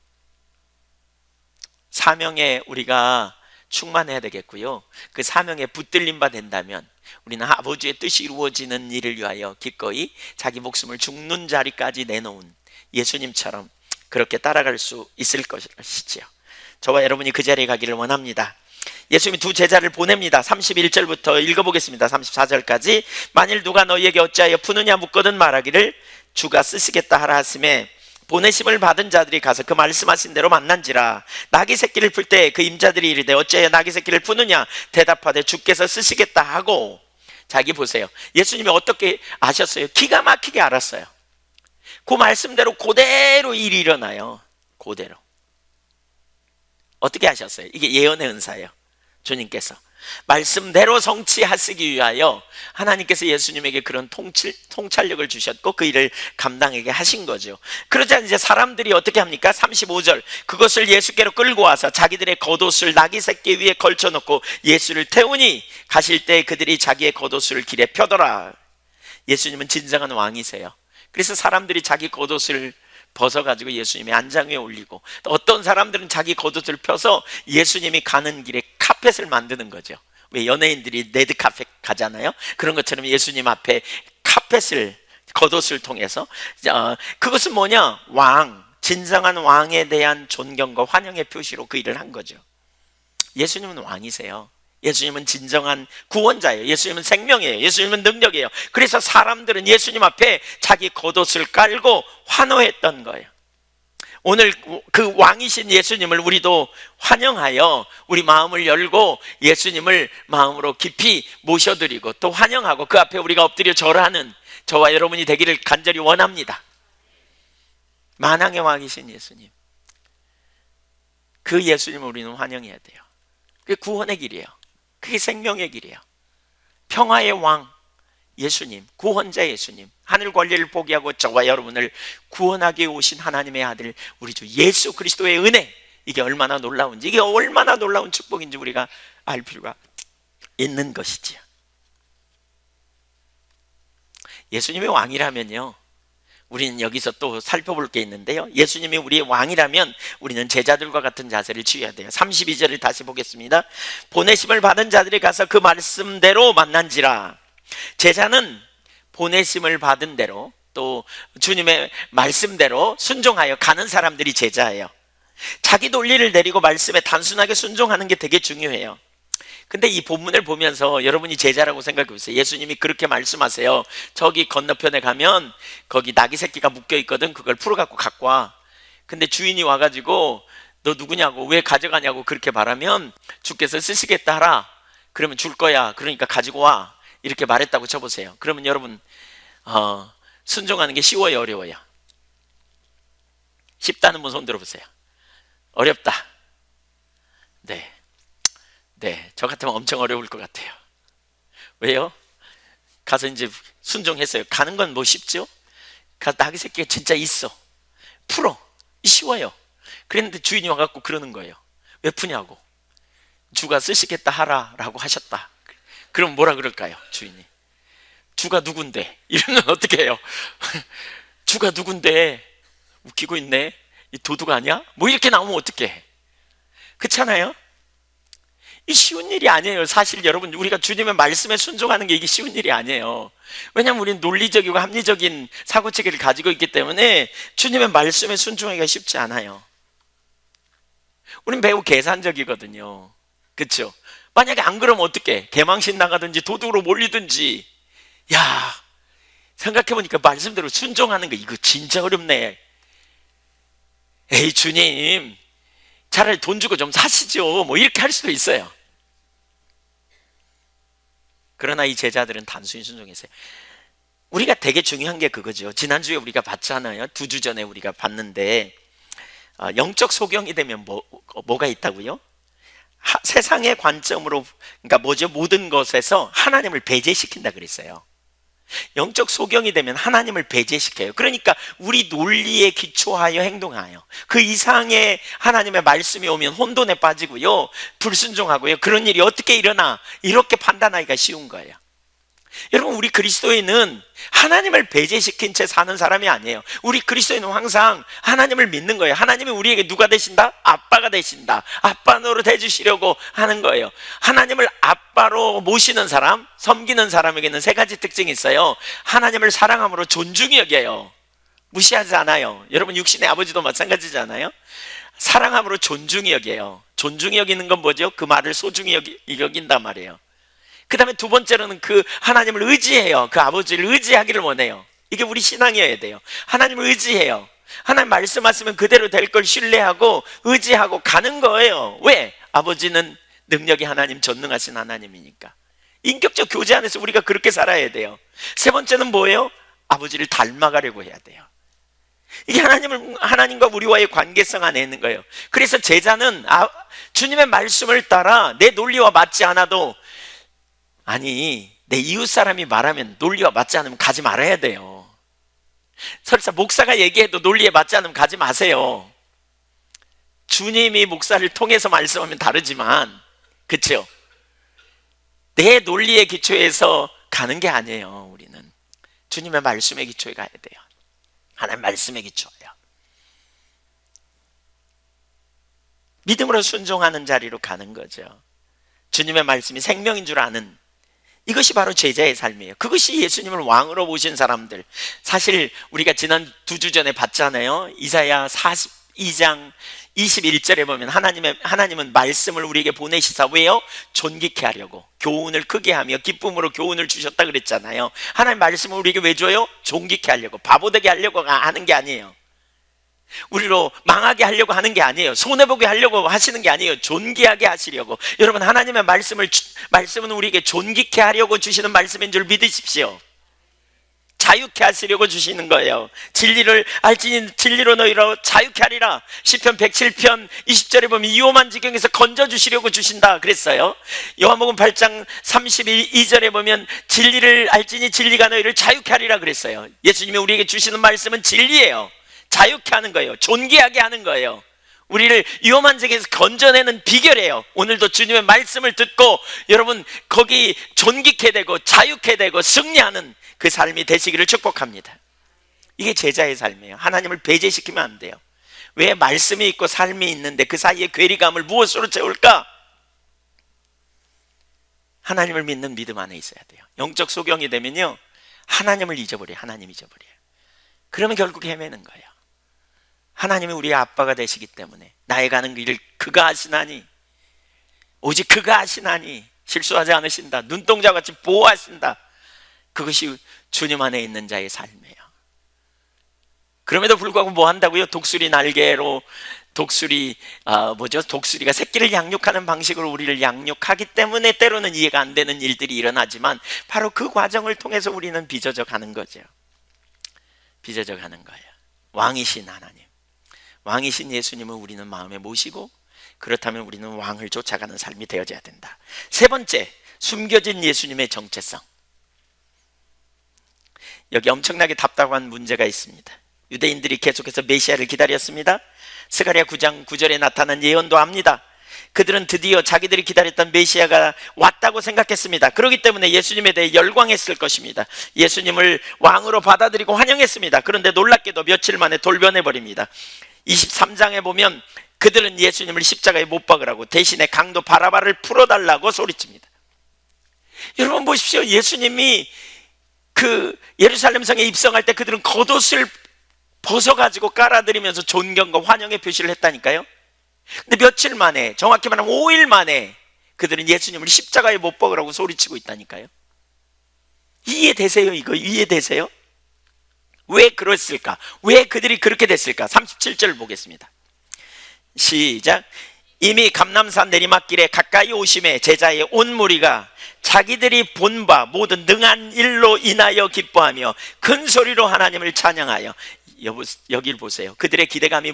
사명에 우리가 충만해야 되겠고요, 그 사명에 붙들림 바 된다면 우리는 아버지의 뜻이 이루어지는 일을 위하여 기꺼이 자기 목숨을 죽는 자리까지 내놓은 예수님처럼 그렇게 따라갈 수 있을 것이지요. 저와 여러분이 그 자리에 가기를 원합니다. 예수님이 두 제자를 보냅니다. 31절부터 읽어보겠습니다. 34절까지. 만일 누가 너희에게 어찌하여 푸느냐 묻거든 말하기를 주가 쓰시겠다 하라 하심에, 보내심을 받은 자들이 가서 그 말씀하신 대로 만난지라. 나귀 새끼를 풀 때 그 임자들이 이르되 어찌하여 나귀 새끼를 푸느냐 대답하되 주께서 쓰시겠다 하고. 자기 보세요. 예수님이 어떻게 아셨어요? 기가 막히게 알았어요. 그 말씀대로 그대로 일이 일어나요. 그대로. 어떻게 하셨어요? 이게 예언의 은사예요. 주님께서 말씀대로 성취하시기 위하여 하나님께서 예수님에게 그런 통찰력을 주셨고 그 일을 감당하게 하신 거죠. 그러자 이제 사람들이 어떻게 합니까? 35절. 그것을 예수께로 끌고 와서 자기들의 겉옷을 나귀 새끼 위에 걸쳐놓고 예수를 태우니 가실 때 그들이 자기의 겉옷을 길에 펴더라. 예수님은 진정한 왕이세요. 그래서 사람들이 자기 겉옷을 벗어가지고 예수님의 안장 위에 올리고, 또 어떤 사람들은 자기 겉옷을 펴서 예수님이 가는 길에 카펫을 만드는 거죠. 왜 연예인들이 레드카펫 가잖아요. 그런 것처럼 예수님 앞에 카펫을, 겉옷을 통해서, 그것은 뭐냐? 왕, 진정한 왕에 대한 존경과 환영의 표시로 그 일을 한 거죠. 예수님은 왕이세요. 예수님은 진정한 구원자예요. 예수님은 생명이에요. 예수님은 능력이에요. 그래서 사람들은 예수님 앞에 자기 겉옷을 깔고 환호했던 거예요. 오늘 그 왕이신 예수님을 우리도 환영하여 우리 마음을 열고 예수님을 마음으로 깊이 모셔드리고 또 환영하고 그 앞에 우리가 엎드려 절하는 저와 여러분이 되기를 간절히 원합니다. 만왕의 왕이신 예수님, 그 예수님을 우리는 환영해야 돼요. 그게 구원의 길이에요. 그게 생명의 길이에요. 평화의 왕 예수님, 구원자 예수님, 하늘 권리를 포기하고 저와 여러분을 구원하기 오신 하나님의 아들 우리 주 예수 그리스도의 은혜, 이게 얼마나 놀라운지, 이게 얼마나 놀라운 축복인지 우리가 알 필요가 있는 것이지요. 예수님의 왕이라면요, 우리는 여기서 또 살펴볼 게 있는데요, 예수님이 우리의 왕이라면 우리는 제자들과 같은 자세를 취해야 돼요. 32절을 다시 보겠습니다. 보내심을 받은 자들이 가서 그 말씀대로 만난지라. 제자는 보내심을 받은 대로 또 주님의 말씀대로 순종하여 가는 사람들이 제자예요. 자기 논리를 내리고 말씀에 단순하게 순종하는 게 되게 중요해요. 근데 이 본문을 보면서 여러분이 제자라고 생각해 보세요. 예수님이 그렇게 말씀하세요. 저기 건너편에 가면 거기 나귀 새끼가 묶여 있거든. 그걸 풀어갖고 갖고 와. 근데 주인이 와가지고 너 누구냐고, 왜 가져가냐고 그렇게 말하면 주께서 쓰시겠다 하라. 그러면 줄 거야. 그러니까 가지고 와. 이렇게 말했다고 쳐보세요. 그러면 여러분 순종하는 게 쉬워요, 어려워요? 쉽다는 분 손 들어보세요. 어렵다. 네, 저 같으면 엄청 어려울 것 같아요. 왜요? 가서 이제 순종했어요. 가는 건 뭐 쉽죠? 가서 나귀 새끼가 진짜 있어. 풀어. 쉬워요. 그랬는데 주인이 와갖고 그러는 거예요. 왜 푸냐고. 주가 쓰시겠다 하라라고 하셨다. 그럼 뭐라 그럴까요? 주인이. 주가 누군데? 이러면 어떻게 해요? 주가 누군데? 웃기고 있네. 이 도둑 아니야? 뭐 이렇게 나오면 어떡해? 그렇잖아요? 이 쉬운 일이 아니에요. 사실 여러분, 우리가 주님의 말씀에 순종하는 게 이게 쉬운 일이 아니에요. 왜냐하면 우리는 논리적이고 합리적인 사고체계를 가지고 있기 때문에 주님의 말씀에 순종하기가 쉽지 않아요. 우린 매우 계산적이거든요. 그렇죠? 만약에 안 그러면 어떡해? 개망신 나가든지 도둑으로 몰리든지. 야, 생각해보니까 말씀대로 순종하는 거 이거 진짜 어렵네. 에이 주님, 차라리 돈 주고 좀 사시죠. 뭐 이렇게 할 수도 있어요. 그러나 이 제자들은 단순히 순종했어요. 우리가 되게 중요한 게 그거죠. 지난주에 우리가 봤잖아요. 2주 전에 우리가 봤는데 영적 소경이 되면 뭐가 있다고요? 세상의 관점으로, 그러니까 뭐죠? 모든 것에서 하나님을 배제시킨다 그랬어요. 영적 소경이 되면 하나님을 배제시켜요. 그러니까 우리 논리에 기초하여 행동하여 그 이상의 하나님의 말씀이 오면 혼돈에 빠지고요, 불순종하고요. 그런 일이 어떻게 일어나? 이렇게 판단하기가 쉬운 거예요. 여러분, 우리 그리스도인은 하나님을 배제시킨 채 사는 사람이 아니에요. 우리 그리스도인은 항상 하나님을 믿는 거예요. 하나님이 우리에게 누가 되신다? 아빠가 되신다. 아빠 노릇 해주시려고 하는 거예요. 하나님을 아빠로 모시는 사람, 섬기는 사람에게는 3가지 특징이 있어요. 하나님을 사랑함으로 존중히 여겨요. 무시하지 않아요. 여러분, 육신의 아버지도 마찬가지잖아요. 사랑함으로 존중히 여겨요. 존중히 여기는 건 뭐죠? 그 말을 소중히 여긴단 말이에요. 그 다음에 2번째로는 그 하나님을 의지해요. 그 아버지를 의지하기를 원해요. 이게 우리 신앙이어야 돼요. 하나님을 의지해요. 하나님 말씀하시면 그대로 될 걸 신뢰하고 의지하고 가는 거예요. 왜? 아버지는 능력이 하나님, 전능하신 하나님이니까. 인격적 교제 안에서 우리가 그렇게 살아야 돼요. 3번째는 뭐예요? 아버지를 닮아가려고 해야 돼요. 이게 하나님과 우리와의 관계성 안에 있는 거예요. 그래서 제자는 주님의 말씀을 따라 내 논리와 맞지 않아도, 아니 내 이웃 사람이 말하면 논리와 맞지 않으면 가지 말아야 돼요. 설사 목사가 얘기해도 논리에 맞지 않으면 가지 마세요. 주님이 목사를 통해서 말씀하면 다르지만, 그렇죠? 내 논리의 기초에서 가는 게 아니에요. 우리는 주님의 말씀의 기초에 가야 돼요. 하나님 말씀의 기초예요. 믿음으로 순종하는 자리로 가는 거죠. 주님의 말씀이 생명인 줄 아는, 이것이 바로 제자의 삶이에요. 그것이 예수님을 왕으로 모신 사람들. 사실 우리가 지난 2주 전에 봤잖아요. 이사야 42장 21절에 보면 하나님은 말씀을 우리에게 보내시사, 왜요? 존귀케 하려고, 교훈을 크게 하며 기쁨으로 교훈을 주셨다 그랬잖아요. 하나님 말씀을 우리에게 왜 줘요? 존귀케 하려고, 바보되게 하려고 하는 게 아니에요. 우리로 망하게 하려고 하는 게 아니에요. 손해보게 하려고 하시는 게 아니에요. 존귀하게 하시려고. 여러분, 하나님의 말씀은 우리에게 존귀케 하려고 주시는 말씀인 줄 믿으십시오. 자유케 하시려고 주시는 거예요. 진리를 알지니 진리로 너희로 자유케 하리라. 시편 107편 20절에 보면 위험한 지경에서 건져주시려고 주신다 그랬어요. 요한복음 8장 32절에 보면 진리를 알지니 진리가 너희를 자유케 하리라 그랬어요. 예수님이 우리에게 주시는 말씀은 진리예요. 자유케 하는 거예요. 존귀하게 하는 거예요. 우리를 위험한 지경에서 건져내는 비결이에요. 오늘도 주님의 말씀을 듣고 여러분 거기 존귀케 되고 자유케 되고 승리하는 그 삶이 되시기를 축복합니다. 이게 제자의 삶이에요. 하나님을 배제시키면 안 돼요. 왜? 말씀이 있고 삶이 있는데 그 사이에 괴리감을 무엇으로 채울까? 하나님을 믿는 믿음 안에 있어야 돼요. 영적 소경이 되면요, 하나님을 잊어버려요. 하나님 잊어버려요. 그러면 결국 헤매는 거예요. 하나님이 우리의 아빠가 되시기 때문에 나의 가는 길을 그가 아시나니, 오직 그가 아시나니, 실수하지 않으신다. 눈동자같이 보호하신다. 그것이 주님 안에 있는 자의 삶이에요. 그럼에도 불구하고 뭐 한다고요? 독수리 날개로 독수리가 새끼를 양육하는 방식으로 우리를 양육하기 때문에 때로는 이해가 안 되는 일들이 일어나지만 바로 그 과정을 통해서 우리는 빚어져 가는 거죠. 빚어져 가는 거예요. 왕이신 하나님, 왕이신 예수님을 우리는 마음에 모시고, 그렇다면 우리는 왕을 쫓아가는 삶이 되어져야 된다. 세 번째, 숨겨진 예수님의 정체성. 여기 엄청나게 답답한 문제가 있습니다. 유대인들이 계속해서 메시아를 기다렸습니다. 스가랴 9장 9절에 나타난 예언도 합니다. 그들은 드디어 자기들이 기다렸던 메시아가 왔다고 생각했습니다. 그렇기 때문에 예수님에 대해 열광했을 것입니다. 예수님을 왕으로 받아들이고 환영했습니다. 그런데 놀랍게도 며칠 만에 돌변해버립니다. 23장에 보면 그들은 예수님을 십자가에 못 박으라고 대신에 강도 바라바를 풀어달라고 소리칩니다. 여러분 보십시오. 예수님이 그 예루살렘 성에 입성할 때 그들은 겉옷을 벗어가지고 깔아드리면서 존경과 환영의 표시를 했다니까요. 근데 며칠 만에, 정확히 말하면 5일 만에 그들은 예수님을 십자가에 못 박으라고 소리치고 있다니까요. 이해되세요? 이거 이해되세요? 왜 그랬을까? 왜 그들이 그렇게 됐을까? 37절을 보겠습니다. 시작. 이미 감람산 내리막길에 가까이 오심에 제자의 온 무리가 자기들이 본 바 모든 능한 일로 인하여 기뻐하며 큰 소리로 하나님을 찬양하여, 여길 보세요. 그들의 기대감이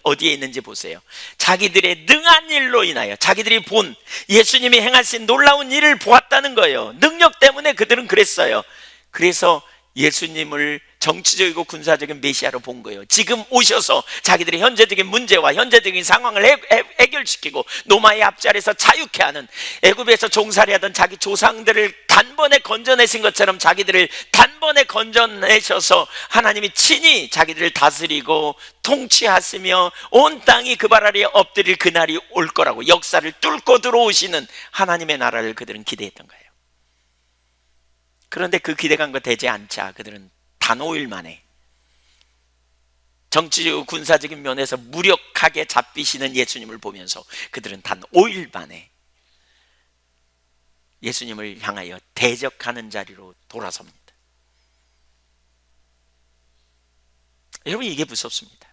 어디에 있는지 보세요. 자기들의 능한 일로 인하여, 자기들이 본 예수님이 행하신 놀라운 일을 보았다는 거예요. 능력 때문에 그들은 그랬어요. 그래서 예수님을 정치적이고 군사적인 메시아로 본 거예요. 지금 오셔서 자기들의 현재적인 문제와 현재적인 상황을 해결시키고 노마의 앞자리에서 자유케 하는, 애굽에서 종살이 하던 자기 조상들을 단번에 건져내신 것처럼 자기들을 단번에 건져내셔서 하나님이 친히 자기들을 다스리고 통치하시며 온 땅이 그 발 아래에 엎드릴 그날이 올 거라고, 역사를 뚫고 들어오시는 하나님의 나라를 그들은 기대했던 거예요. 그런데 그 기대감과 되지 않자 그들은 단 5일 만에 정치적 군사적인 면에서 무력하게 잡히시는 예수님을 보면서 그들은 단 5일 만에 예수님을 향하여 대적하는 자리로 돌아섭니다. 여러분, 이게 무섭습니다.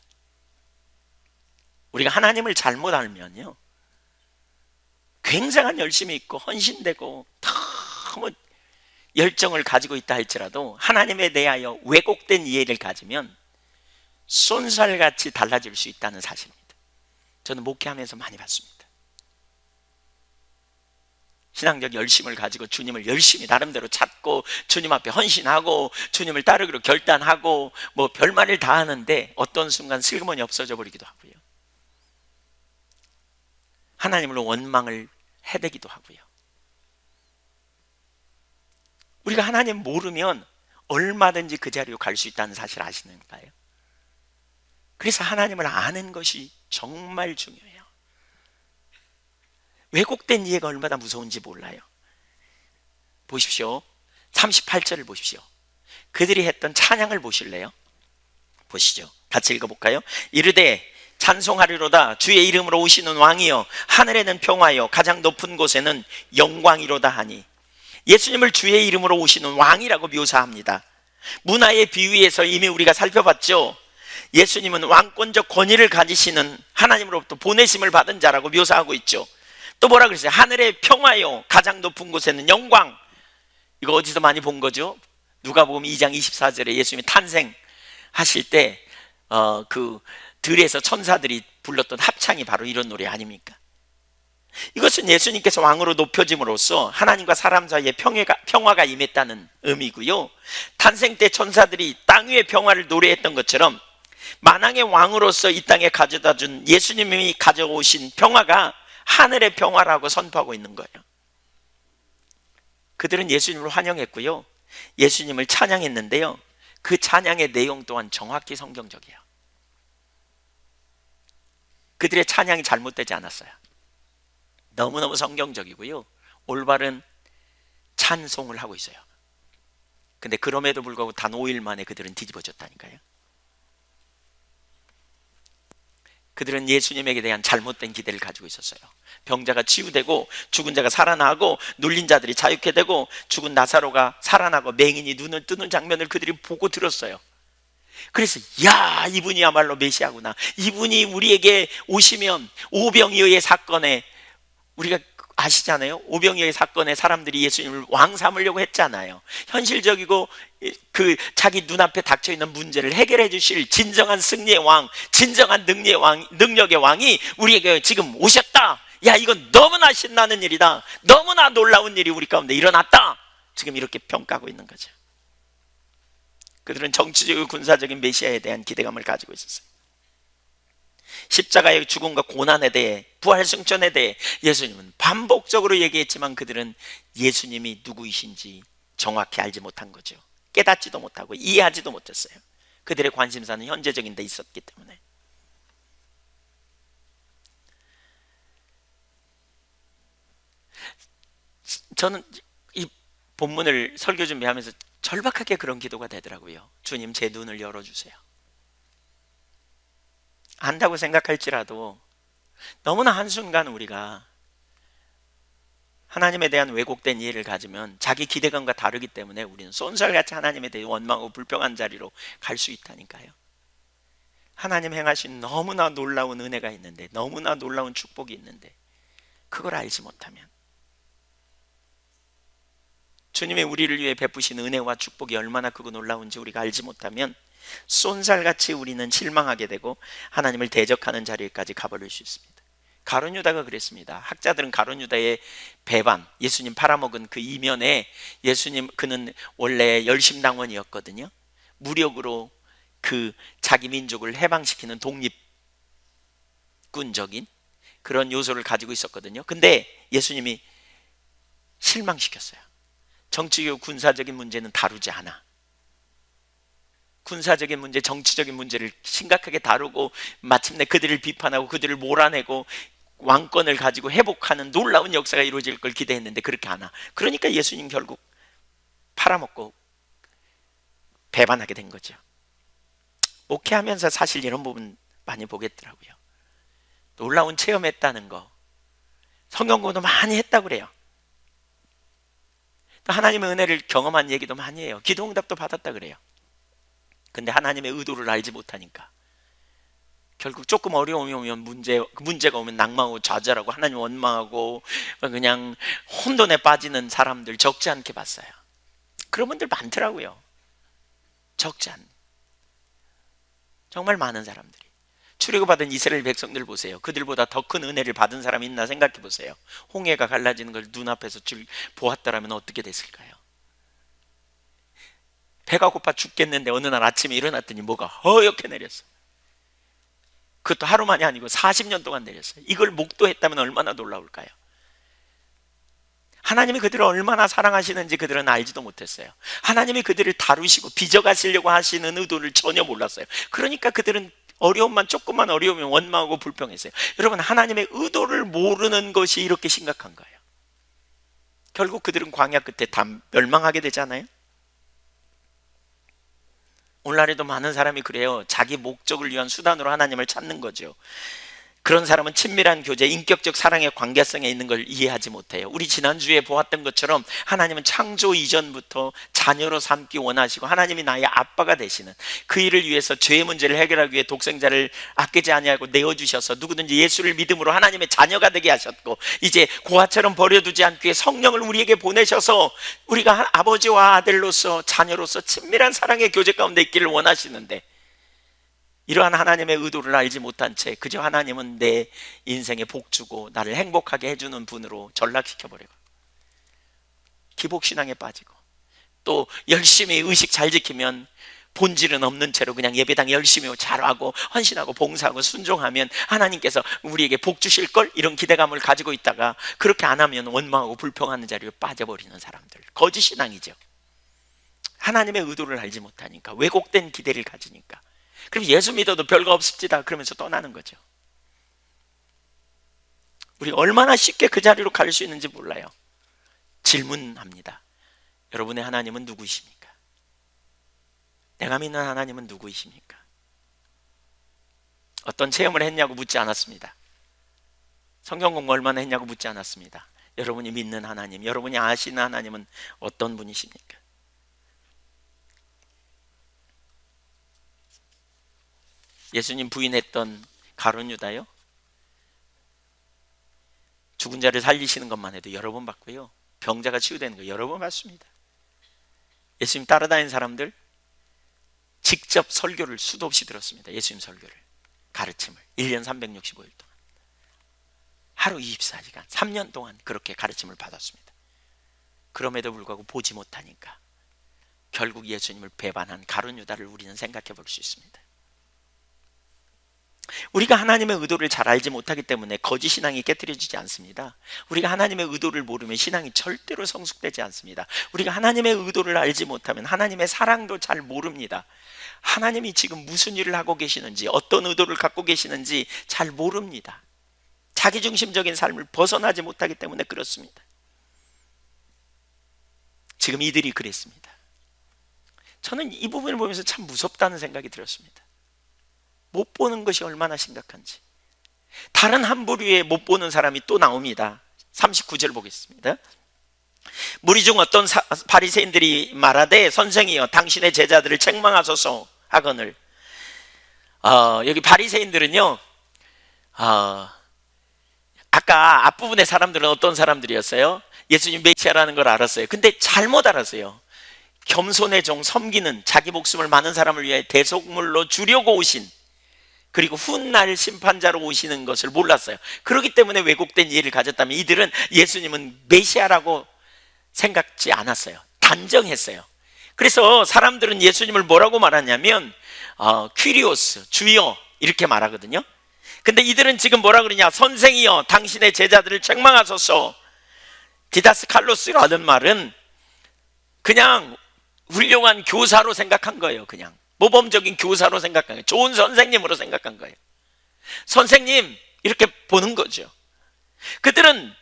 우리가 하나님을 잘못 알면요, 굉장한 열심이 있고 헌신되고 너무 열정을 가지고 있다 할지라도 하나님에 대하여 왜곡된 이해를 가지면 쏜살같이 달라질 수 있다는 사실입니다. 저는 목회하면서 많이 봤습니다. 신앙적 열심을 가지고 주님을 열심히 나름대로 찾고 주님 앞에 헌신하고 주님을 따르기로 결단하고 뭐 별말을 다 하는데 어떤 순간 슬그머니 없어져 버리기도 하고요, 하나님을 원망을 해대기도 하고요. 우리가 하나님 모르면 얼마든지 그 자리로 갈 수 있다는 사실 아시는가요? 그래서 하나님을 아는 것이 정말 중요해요. 왜곡된 이해가 얼마나 무서운지 몰라요. 보십시오. 38절을 보십시오. 그들이 했던 찬양을 보실래요? 보시죠. 같이 읽어볼까요? 이르되 찬송하리로다 주의 이름으로 오시는 왕이여, 하늘에는 평화여 가장 높은 곳에는 영광이로다 하니. 예수님을 주의 이름으로 오시는 왕이라고 묘사합니다. 문화의 비유에서 이미 우리가 살펴봤죠. 예수님은 왕권적 권위를 가지시는 하나님으로부터 보내심을 받은 자라고 묘사하고 있죠. 또 뭐라 그랬어요? 하늘의 평화요 가장 높은 곳에는 영광. 이거 어디서 많이 본 거죠? 누가복음 2장 24절에 예수님이 탄생하실 때 그 들에서 천사들이 불렀던 합창이 바로 이런 노래 아닙니까? 이것은 예수님께서 왕으로 높여짐으로써 하나님과 사람 사이에 평화가 임했다는 의미고요, 탄생 때 천사들이 땅 위의 평화를 노래했던 것처럼 만왕의 왕으로서 이 땅에 가져다 준 예수님이 가져오신 평화가 하늘의 평화라고 선포하고 있는 거예요. 그들은 예수님을 환영했고요, 예수님을 찬양했는데요, 그 찬양의 내용 또한 정확히 성경적이에요. 그들의 찬양이 잘못되지 않았어요. 너무너무 성경적이고요, 올바른 찬송을 하고 있어요. 근데 그럼에도 불구하고 단 5일 만에 그들은 뒤집어졌다니까요. 그들은 예수님에게 대한 잘못된 기대를 가지고 있었어요. 병자가 치유되고 죽은 자가 살아나고 눌린 자들이 자유케 되고 죽은 나사로가 살아나고 맹인이 눈을 뜨는 장면을 그들이 보고 들었어요. 그래서 야, 이분이야말로 메시아구나. 이분이 우리에게 오시면 오병이어의 사건에, 우리가 아시잖아요. 오병이어의 사건에 사람들이 예수님을 왕 삼으려고 했잖아요. 현실적이고 그 자기 눈앞에 닥쳐있는 문제를 해결해 주실 진정한 승리의 왕, 진정한 능력의 왕이 우리에게 지금 오셨다. 야, 이건 너무나 신나는 일이다. 너무나 놀라운 일이 우리 가운데 일어났다. 지금 이렇게 평가하고 있는 거죠. 그들은 정치적이고 군사적인 메시아에 대한 기대감을 가지고 있었어요. 십자가의 죽음과 고난에 대해, 부활 승천에 대해 예수님은 반복적으로 얘기했지만 그들은 예수님이 누구이신지 정확히 알지 못한 거죠. 깨닫지도 못하고 이해하지도 못했어요. 그들의 관심사는 현재적인 데 있었기 때문에. 저는 이 본문을 설교 준비하면서 절박하게 그런 기도가 되더라고요. 주님, 제 눈을 열어주세요. 안다고 생각할지라도 너무나 한순간 우리가 하나님에 대한 왜곡된 이해를 가지면 자기 기대감과 다르기 때문에 우리는 쏜살같이 하나님에 대해 원망하고 불평한 자리로 갈 수 있다니까요. 하나님 행하신 너무나 놀라운 은혜가 있는데, 너무나 놀라운 축복이 있는데 그걸 알지 못하면, 주님의 우리를 위해 베푸신 은혜와 축복이 얼마나 크고 놀라운지 우리가 알지 못하면 쏜살같이 우리는 실망하게 되고 하나님을 대적하는 자리까지 가버릴 수 있습니다. 가룟 유다가 그랬습니다. 학자들은 가룟 유다의 배반, 예수님 팔아먹은 그 이면에, 예수님, 그는 원래 열심당원이었거든요. 무력으로 그 자기 민족을 해방시키는 독립군적인 그런 요소를 가지고 있었거든요. 근데 예수님이 실망시켰어요. 정치적 군사적인 문제는 다루지 않아. 군사적인 문제, 정치적인 문제를 심각하게 다루고 마침내 그들을 비판하고 그들을 몰아내고 왕권을 가지고 회복하는 놀라운 역사가 이루어질 걸 기대했는데 그렇게 안 와. 그러니까 예수님 결국 팔아먹고 배반하게 된 거죠. 목회하면서 사실 이런 부분 많이 보겠더라고요. 놀라운 체험했다는 거, 성경 공부도 많이 했다고 그래요. 또 하나님의 은혜를 경험한 얘기도 많이 해요. 기도 응답도 받았다 그래요. 근데 하나님의 의도를 알지 못하니까 결국 조금 어려움이 오면 문제가 오면 낭망하고 좌절하고 하나님 원망하고 그냥 혼돈에 빠지는 사람들 적지 않게 봤어요. 그런 분들 많더라고요. 적지 않, 정말 많은 사람들이. 출애굽받은 이스라엘 백성들 보세요. 그들보다 더 큰 은혜를 받은 사람이 있나 생각해 보세요. 홍해가 갈라지는 걸 눈앞에서 보았더라면 어떻게 됐을까요? 배가 고파 죽겠는데 어느 날 아침에 일어났더니 뭐가 허옇게 내렸어. 그것도 하루만이 아니고 40년 동안 내렸어요. 이걸 목도했다면 얼마나 놀라울까요? 하나님이 그들을 얼마나 사랑하시는지 그들은 알지도 못했어요. 하나님이 그들을 다루시고 빚어가시려고 하시는 의도를 전혀 몰랐어요. 그러니까 그들은 어려움만, 조금만 어려우면 원망하고 불평했어요. 여러분, 하나님의 의도를 모르는 것이 이렇게 심각한 거예요. 결국 그들은 광야 끝에 다 멸망하게 되잖아요. 오늘날에도 많은 사람이 그래요. 자기 목적을 위한 수단으로 하나님을 찾는 거죠. 그런 사람은 친밀한 교제, 인격적 사랑의 관계성에 있는 걸 이해하지 못해요. 우리 지난주에 보았던 것처럼 하나님은 창조 이전부터 자녀로 삼기 원하시고 하나님이 나의 아빠가 되시는, 그 일을 위해서 죄의 문제를 해결하기 위해 독생자를 아끼지 아니하고 내어주셔서 누구든지 예수를 믿음으로 하나님의 자녀가 되게 하셨고, 이제 고아처럼 버려두지 않기 위해 성령을 우리에게 보내셔서 우리가 아버지와 아들로서, 자녀로서 친밀한 사랑의 교제 가운데 있기를 원하시는데, 이러한 하나님의 의도를 알지 못한 채 그저 하나님은 내 인생에 복 주고 나를 행복하게 해주는 분으로 전락시켜버리고 기복신앙에 빠지고, 또 열심히 의식 잘 지키면 본질은 없는 채로 그냥 예배당 열심히 잘하고 헌신하고 봉사하고 순종하면 하나님께서 우리에게 복 주실 걸, 이런 기대감을 가지고 있다가 그렇게 안 하면 원망하고 불평하는 자리로 빠져버리는 사람들, 거짓신앙이죠. 하나님의 의도를 알지 못하니까, 왜곡된 기대를 가지니까, 그럼 예수 믿어도 별거 없습니다 그러면서 떠나는 거죠. 우리 얼마나 쉽게 그 자리로 갈 수 있는지 몰라요. 질문합니다. 여러분의 하나님은 누구이십니까? 내가 믿는 하나님은 누구이십니까? 어떤 체험을 했냐고 묻지 않았습니다. 성경 공부 얼마나 했냐고 묻지 않았습니다. 여러분이 믿는 하나님, 여러분이 아시는 하나님은 어떤 분이십니까? 예수님 부인했던 가룟 유다요, 죽은 자를 살리시는 것만 해도 여러 번 봤고요, 병자가 치유되는 거 여러 번 봤습니다. 예수님 따라다니는 사람들 직접 설교를 수도 없이 들었습니다. 예수님 설교를, 가르침을 1년 365일 동안 하루 24시간 3년 동안 그렇게 가르침을 받았습니다. 그럼에도 불구하고 보지 못하니까 결국 예수님을 배반한 가룟 유다를 우리는 생각해 볼 수 있습니다. 우리가 하나님의 의도를 잘 알지 못하기 때문에 거짓 신앙이 깨트려지지 않습니다. 우리가 하나님의 의도를 모르면 신앙이 절대로 성숙되지 않습니다. 우리가 하나님의 의도를 알지 못하면 하나님의 사랑도 잘 모릅니다. 하나님이 지금 무슨 일을 하고 계시는지, 어떤 의도를 갖고 계시는지 잘 모릅니다. 자기중심적인 삶을 벗어나지 못하기 때문에 그렇습니다. 지금 이들이 그랬습니다. 저는 이 부분을 보면서 참 무섭다는 생각이 들었습니다. 못 보는 것이 얼마나 심각한지. 다른 한 부류의 못 보는 사람이 또 나옵니다. 39절 보겠습니다. 무리 중 어떤 바리새인들이 말하되 선생이여 당신의 제자들을 책망하소서 하거늘. 여기 바리새인들은요, 아까 앞부분의 사람들은 어떤 사람들이었어요? 예수님 메시아라는 걸 알았어요. 근데 잘못 알았어요. 겸손의 종, 섬기는, 자기 목숨을 많은 사람을 위해 대속물로 주려고 오신, 그리고 훗날 심판자로 오시는 것을 몰랐어요. 그렇기 때문에 왜곡된 이해를 가졌다면 이들은 예수님은 메시아라고 생각지 않았어요. 단정했어요. 그래서 사람들은 예수님을 뭐라고 말하냐면 퀴리오스, 주여 이렇게 말하거든요. 근데 이들은 지금 뭐라 그러냐? 선생이여 당신의 제자들을 책망하소서. 디다스칼로스라는 말은 그냥 훌륭한 교사로 생각한 거예요. 그냥 모범적인 교사로 생각한 거예요. 좋은 선생님으로 생각한 거예요. 선생님 이렇게 보는 거죠. 그들은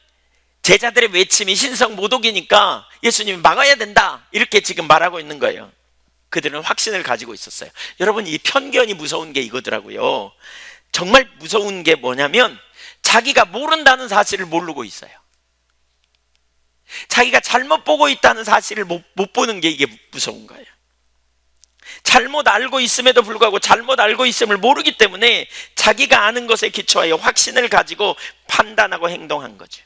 제자들의 외침이 신성 모독이니까 예수님이 막아야 된다 이렇게 지금 말하고 있는 거예요. 그들은 확신을 가지고 있었어요. 여러분, 이 편견이 무서운 게 이거더라고요. 정말 무서운 게 뭐냐면 자기가 모른다는 사실을 모르고 있어요. 자기가 잘못 보고 있다는 사실을 못 보는 게 이게 무서운 거예요. 잘못 알고 있음에도 불구하고 잘못 알고 있음을 모르기 때문에 자기가 아는 것에 기초하여 확신을 가지고 판단하고 행동한 거죠.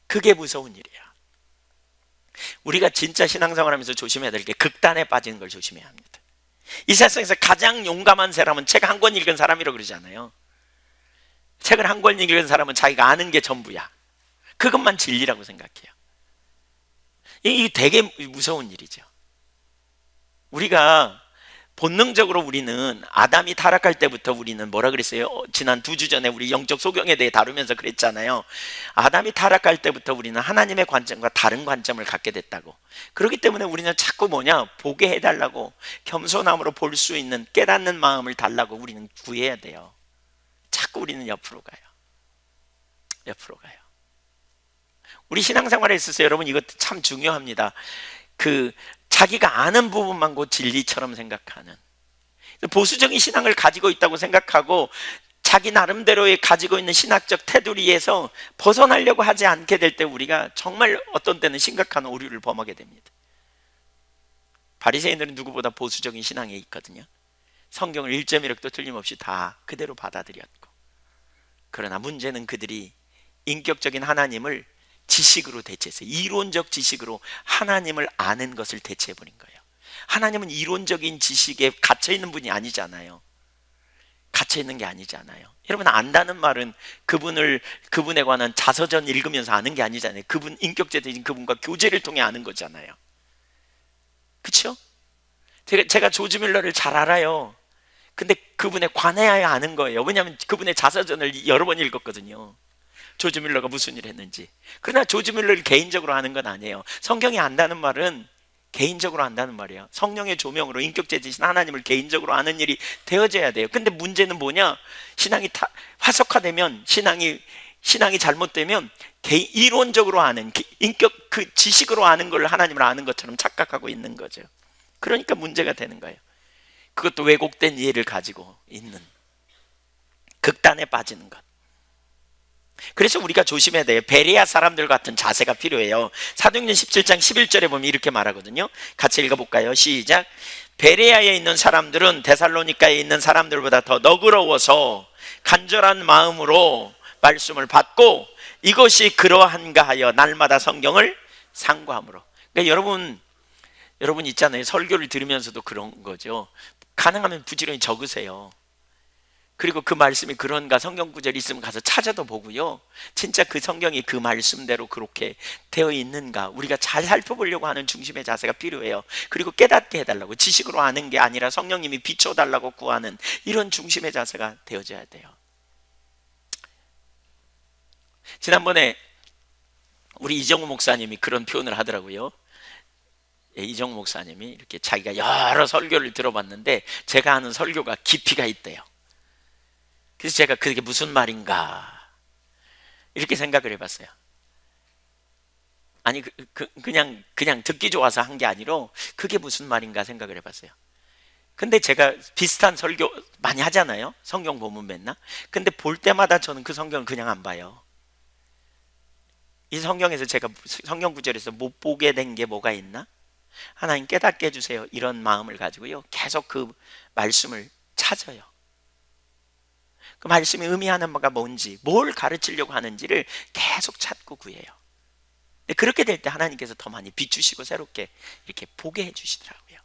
그게 무서운 일이야. 우리가 진짜 신앙생활하면서 조심해야 될 게 극단에 빠지는 걸 조심해야 합니다. 이 세상에서 가장 용감한 사람은 책 한 권 읽은 사람이라고 그러잖아요. 책을 한 권 읽은 사람은 자기가 아는 게 전부야. 그것만 진리라고 생각해요. 이게 되게 무서운 일이죠. 우리가 본능적으로 우리는 아담이 타락할 때부터 우리는 뭐라 그랬어요? 지난 2주 전에 우리 영적 소경에 대해 다루면서 그랬잖아요. 아담이 타락할 때부터 우리는 하나님의 관점과 다른 관점을 갖게 됐다고. 그렇기 때문에 우리는 자꾸 보게 해달라고, 겸손함으로 볼 수 있는 깨닫는 마음을 달라고 우리는 구해야 돼요. 자꾸 우리는 옆으로 가요. 우리 신앙생활에 있어서 여러분 이것 참 중요합니다. 자기가 아는 부분만 곧 진리처럼 생각하는, 보수적인 신앙을 가지고 있다고 생각하고 자기 나름대로의 가지고 있는 신학적 테두리에서 벗어나려고 하지 않게 될 때 우리가 정말 어떤 때는 심각한 오류를 범하게 됩니다. 바리새인들은 누구보다 보수적인 신앙에 있거든요. 성경을 1.1획도 틀림없이 다 그대로 받아들였고, 그러나 문제는 그들이 인격적인 하나님을 지식으로 대체했어요. 이론적 지식으로 하나님을 아는 것을 대체해버린 거예요. 하나님은 이론적인 지식에 갇혀있는 분이 아니잖아요. 갇혀있는 게 아니잖아요. 여러분, 안다는 말은 그분에 관한 자서전 읽으면서 아는 게 아니잖아요. 그분, 인격제 되신 그분과 교제를 통해 아는 거잖아요. 그렇죠? 제가 조지 밀러를 잘 알아요. 근데 그분에 관해야 아는 거예요. 왜냐하면 그분의 자서전을 여러 번 읽었거든요. 조지 밀러가 무슨 일을 했는지. 그러나 조지 밀러를 개인적으로 아는 건 아니에요. 성경이 안다는 말은 개인적으로 안다는 말이에요. 성령의 조명으로 인격제 되신 하나님을 개인적으로 아는 일이 되어져야 돼요. 근데 문제는 뭐냐? 신앙이 화석화되면, 신앙이 잘못되면 이론적으로 아는, 인격 지식으로 아는 걸 하나님을 아는 것처럼 착각하고 있는 거죠. 그러니까 문제가 되는 거예요. 그것도 왜곡된 이해를 가지고 있는. 극단에 빠지는 것. 그래서 우리가 조심해야 돼요. 베레아 사람들 같은 자세가 필요해요. 사도행전 17장 11절에 보면 이렇게 말하거든요. 같이 읽어볼까요? 시작. 베레아에 있는 사람들은 데살로니가에 있는 사람들보다 더 너그러워서 간절한 마음으로 말씀을 받고 이것이 그러한가 하여 날마다 성경을 상고함으로. 그러니까 여러분 있잖아요. 설교를 들으면서도 그런 거죠. 가능하면 부지런히 적으세요. 그리고 그 말씀이 그런가 성경 구절이 있으면 가서 찾아도 보고요. 진짜 그 성경이 그 말씀대로 그렇게 되어 있는가 우리가 잘 살펴보려고 하는 중심의 자세가 필요해요. 그리고 깨닫게 해달라고, 지식으로 아는 게 아니라 성령님이 비춰달라고 구하는 이런 중심의 자세가 되어져야 돼요. 지난번에 우리 이정우 목사님이 그런 표현을 하더라고요. 예, 이정우 목사님이 이렇게 자기가 여러 설교를 들어봤는데 제가 하는 설교가 깊이가 있대요. 그래서 제가 그게 무슨 말인가 이렇게 생각을 해봤어요. 아니 그냥 듣기 좋아서 한 게 아니라 그게 무슨 말인가 생각을 해봤어요. 근데 제가 비슷한 설교 많이 하잖아요. 성경 보면 맨날. 근데 볼 때마다 저는 그 성경을 그냥 안 봐요. 이 성경에서 제가 성경 구절에서 못 보게 된 게 뭐가 있나? 하나님 깨닫게 해주세요. 이런 마음을 가지고요. 계속 그 말씀을 찾아요. 그 말씀이 의미하는 바가 뭔지, 뭘 가르치려고 하는지를 계속 찾고 구해요. 그렇게 될 때 하나님께서 더 많이 비추시고 새롭게 이렇게 보게 해주시더라고요.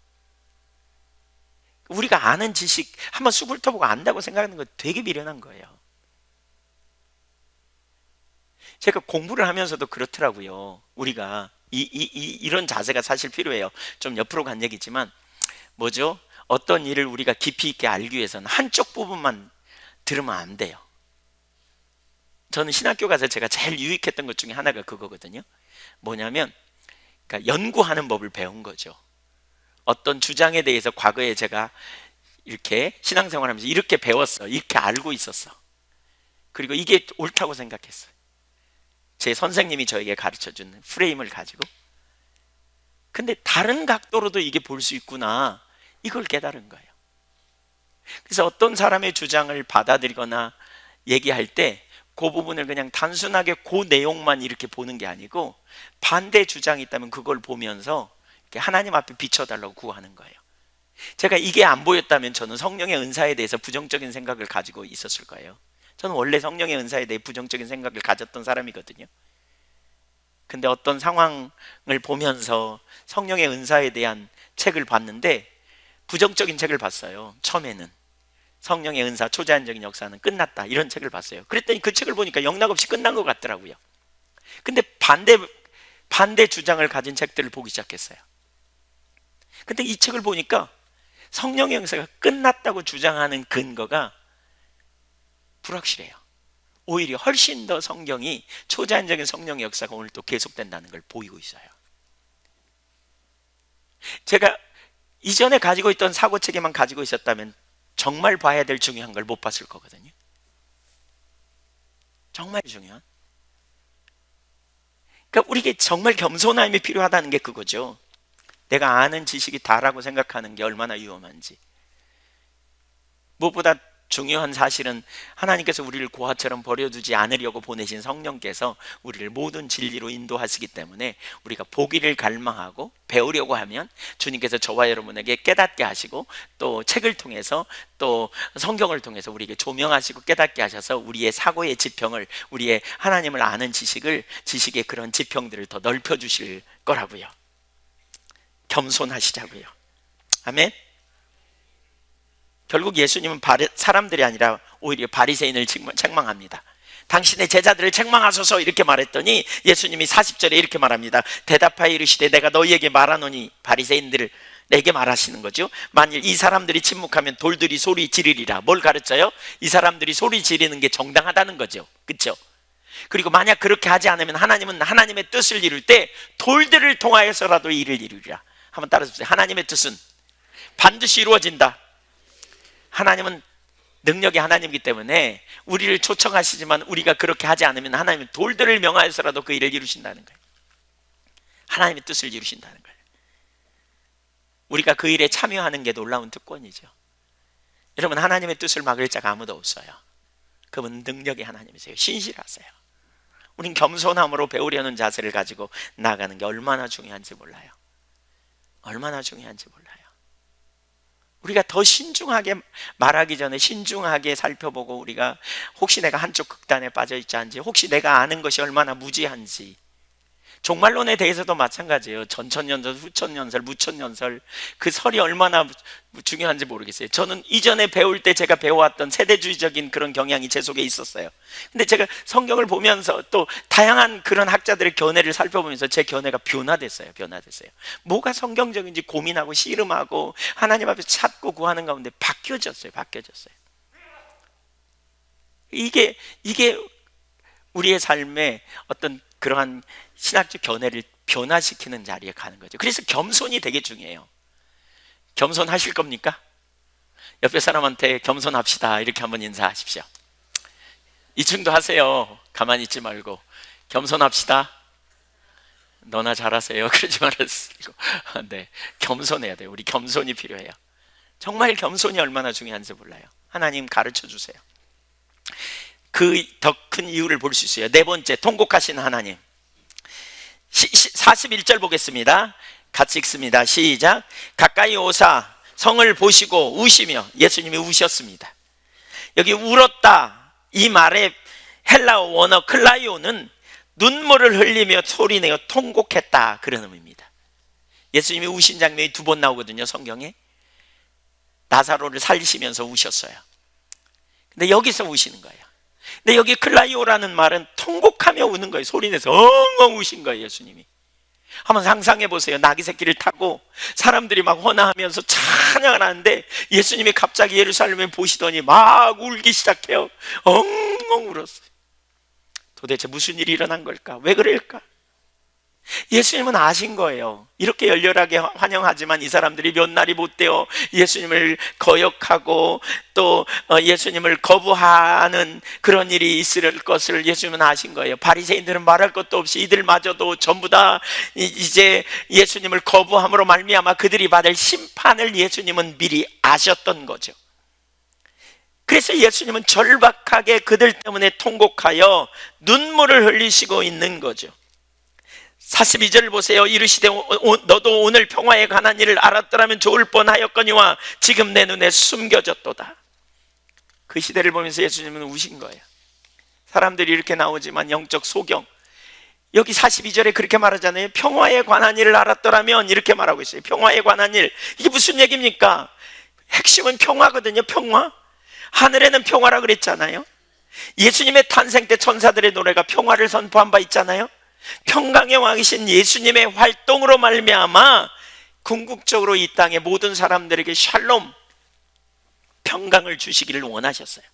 우리가 아는 지식 한번 쑥 훑어보고 안다고 생각하는 거 되게 미련한 거예요. 제가 공부를 하면서도 그렇더라고요. 우리가 이런 자세가 사실 필요해요. 좀 옆으로 간 얘기지만 뭐죠? 어떤 일을 우리가 깊이 있게 알기 위해서는 한쪽 부분만 들으면 안 돼요. 저는 신학교 가서 제가 제일 유익했던 것 중에 하나가 그거거든요. 뭐냐면 그러니까 연구하는 법을 배운 거죠. 어떤 주장에 대해서 과거에 제가 이렇게 신앙생활하면서 이렇게 배웠어, 이렇게 알고 있었어. 그리고 이게 옳다고 생각했어요. 제 선생님이 저에게 가르쳐준 프레임을 가지고. 근데 다른 각도로도 이게 볼 수 있구나, 이걸 깨달은 거예요. 그래서 어떤 사람의 주장을 받아들이거나 얘기할 때 그 부분을 그냥 단순하게 그 내용만 이렇게 보는 게 아니고 반대 주장이 있다면 그걸 보면서 이렇게 하나님 앞에 비춰달라고 구하는 거예요. 제가 이게 안 보였다면 저는 성령의 은사에 대해서 부정적인 생각을 가지고 있었을 거예요. 저는 원래 성령의 은사에 대해 부정적인 생각을 가졌던 사람이거든요. 근데 어떤 상황을 보면서 성령의 은사에 대한 책을 봤는데 부정적인 책을 봤어요. 처음에는 성령의 은사, 초자연적인 역사는 끝났다, 이런 책을 봤어요. 그랬더니 그 책을 보니까 영락없이 끝난 것 같더라고요. 근데 반대 주장을 가진 책들을 보기 시작했어요. 근데 이 책을 보니까 성령의 역사가 끝났다고 주장하는 근거가 불확실해요. 오히려 훨씬 더 성경이 초자연적인 성령의 역사가 오늘 또 계속된다는 걸 보이고 있어요. 제가 이전에 가지고 있던 사고체계만 가지고 있었다면 정말 봐야 될 중요한 걸 못 봤을 거거든요. 정말 중요한. 그러니까 우리에게 정말 겸손함이 필요하다는 게 그거죠. 내가 아는 지식이 다라고 생각하는 게 얼마나 위험한지. 무엇보다 중요한 사실은 하나님께서 우리를 고아처럼 버려두지 않으려고 보내신 성령께서 우리를 모든 진리로 인도하시기 때문에 우리가 보기를 갈망하고 배우려고 하면 주님께서 저와 여러분에게 깨닫게 하시고 또 책을 통해서 또 성경을 통해서 우리에게 조명하시고 깨닫게 하셔서 우리의 사고의 지평을, 우리의 하나님을 아는 지식의 그런 지평들을 더 넓혀주실 거라고요. 겸손하시자고요. 아멘. 결국 예수님은 사람들이 아니라 오히려 바리새인을 책망합니다. 당신의 제자들을 책망하소서 이렇게 말했더니 예수님이 40절에 이렇게 말합니다. 대답하여 이르시되 내가 너희에게 말하노니, 바리새인들을 내게 말하시는 거죠. 만일 이 사람들이 침묵하면 돌들이 소리 지르리라. 뭘 가르쳐요? 이 사람들이 소리 지르는 게 정당하다는 거죠. 그렇죠? 그리고 만약 그렇게 하지 않으면 하나님은 하나님의 뜻을 이룰 때 돌들을 통하여서라도 이를 이루리라. 한번 따라서 보세요. 하나님의 뜻은 반드시 이루어진다. 하나님은 능력이 하나님이기 때문에 우리를 초청하시지만 우리가 그렇게 하지 않으면 하나님은 돌들을 명하여서라도 그 일을 이루신다는 거예요. 하나님의 뜻을 이루신다는 거예요. 우리가 그 일에 참여하는 게 놀라운 특권이죠. 여러분, 하나님의 뜻을 막을 자가 아무도 없어요. 그분 능력의 하나님이세요. 신실하세요. 우린 겸손함으로 배우려는 자세를 가지고 나아가는 게 얼마나 중요한지 몰라요. 얼마나 중요한지 몰라요. 우리가 더 신중하게 말하기 전에 신중하게 살펴보고, 우리가 혹시 내가 한쪽 극단에 빠져 있지 않은지, 혹시 내가 아는 것이 얼마나 무지한지. 종말론에 대해서도 마찬가지예요. 전천년설, 후천년설, 무천년설, 그 설이 얼마나 중요한지 모르겠어요. 저는 이전에 배울 때 제가 배워왔던 세대주의적인 그런 경향이 제 속에 있었어요. 근데 제가 성경을 보면서 또 다양한 그런 학자들의 견해를 살펴보면서 제 견해가 변화됐어요. 뭐가 성경적인지 고민하고 씨름하고 하나님 앞에 찾고 구하는 가운데 바뀌어졌어요. 이게 우리의 삶에 어떤 그러한 신학적 견해를 변화시키는 자리에 가는 거죠. 그래서 겸손이 되게 중요해요. 겸손하실 겁니까? 옆에 사람한테 겸손합시다 이렇게 한번 인사하십시오. 이층도 하세요. 가만히 있지 말고 겸손합시다. 너나 잘하세요. 그러지 말았어요. 네, 겸손해야 돼요. 우리 겸손이 필요해요. 정말 겸손이 얼마나 중요한지 몰라요. 하나님 가르쳐 주세요. 그 더 큰 이유를 볼 수 있어요. 네 번째, 통곡하신 하나님. 41절 보겠습니다. 같이 읽습니다. 시작. 가까이 오사 성을 보시고 우시며, 예수님이 우셨습니다. 여기 울었다 이 말의 헬라어 원어 클라이오는 눈물을 흘리며 소리내어 통곡했다, 그런 의미입니다. 예수님이 우신 장면이 두 번 나오거든요, 성경에. 나사로를 살리시면서 우셨어요. 근데 여기서 우시는 거예요. 근데 여기 클라이오라는 말은 통곡하며 우는 거예요. 소리내서 엉엉 우신 거예요, 예수님이. 한번 상상해 보세요. 나귀 새끼를 타고 사람들이 막 헌화하면서 찬양을 하는데 예수님이 갑자기 예루살렘에 보시더니 막 울기 시작해요. 엉엉 울었어요. 도대체 무슨 일이 일어난 걸까? 왜 그럴까? 예수님은 아신 거예요. 이렇게 열렬하게 환영하지만 이 사람들이 몇 날이 못 되어 예수님을 거역하고 또 예수님을 거부하는 그런 일이 있을 것을 예수님은 아신 거예요. 바리새인들은 말할 것도 없이 이들마저도 전부 다 이제 예수님을 거부함으로 말미암아 그들이 받을 심판을 예수님은 미리 아셨던 거죠. 그래서 예수님은 절박하게 그들 때문에 통곡하여 눈물을 흘리시고 있는 거죠. 42절 보세요. 이르시되 너도 오늘 평화에 관한 일을 알았더라면 좋을 뻔하였거니와 지금 내 눈에 숨겨졌도다. 그 시대를 보면서 예수님은 우신 거예요. 사람들이 이렇게 나오지만 영적 소경, 여기 42절에 그렇게 말하잖아요. 평화에 관한 일을 알았더라면, 이렇게 말하고 있어요. 평화에 관한 일, 이게 무슨 얘기입니까? 핵심은 평화거든요. 평화. 하늘에는 평화라 그랬잖아요. 예수님의 탄생 때 천사들의 노래가 평화를 선포한 바 있잖아요. 평강의 왕이신 예수님의 활동으로 말미암아 궁극적으로 이 땅의 모든 사람들에게 샬롬, 평강을 주시기를 원하셨어요.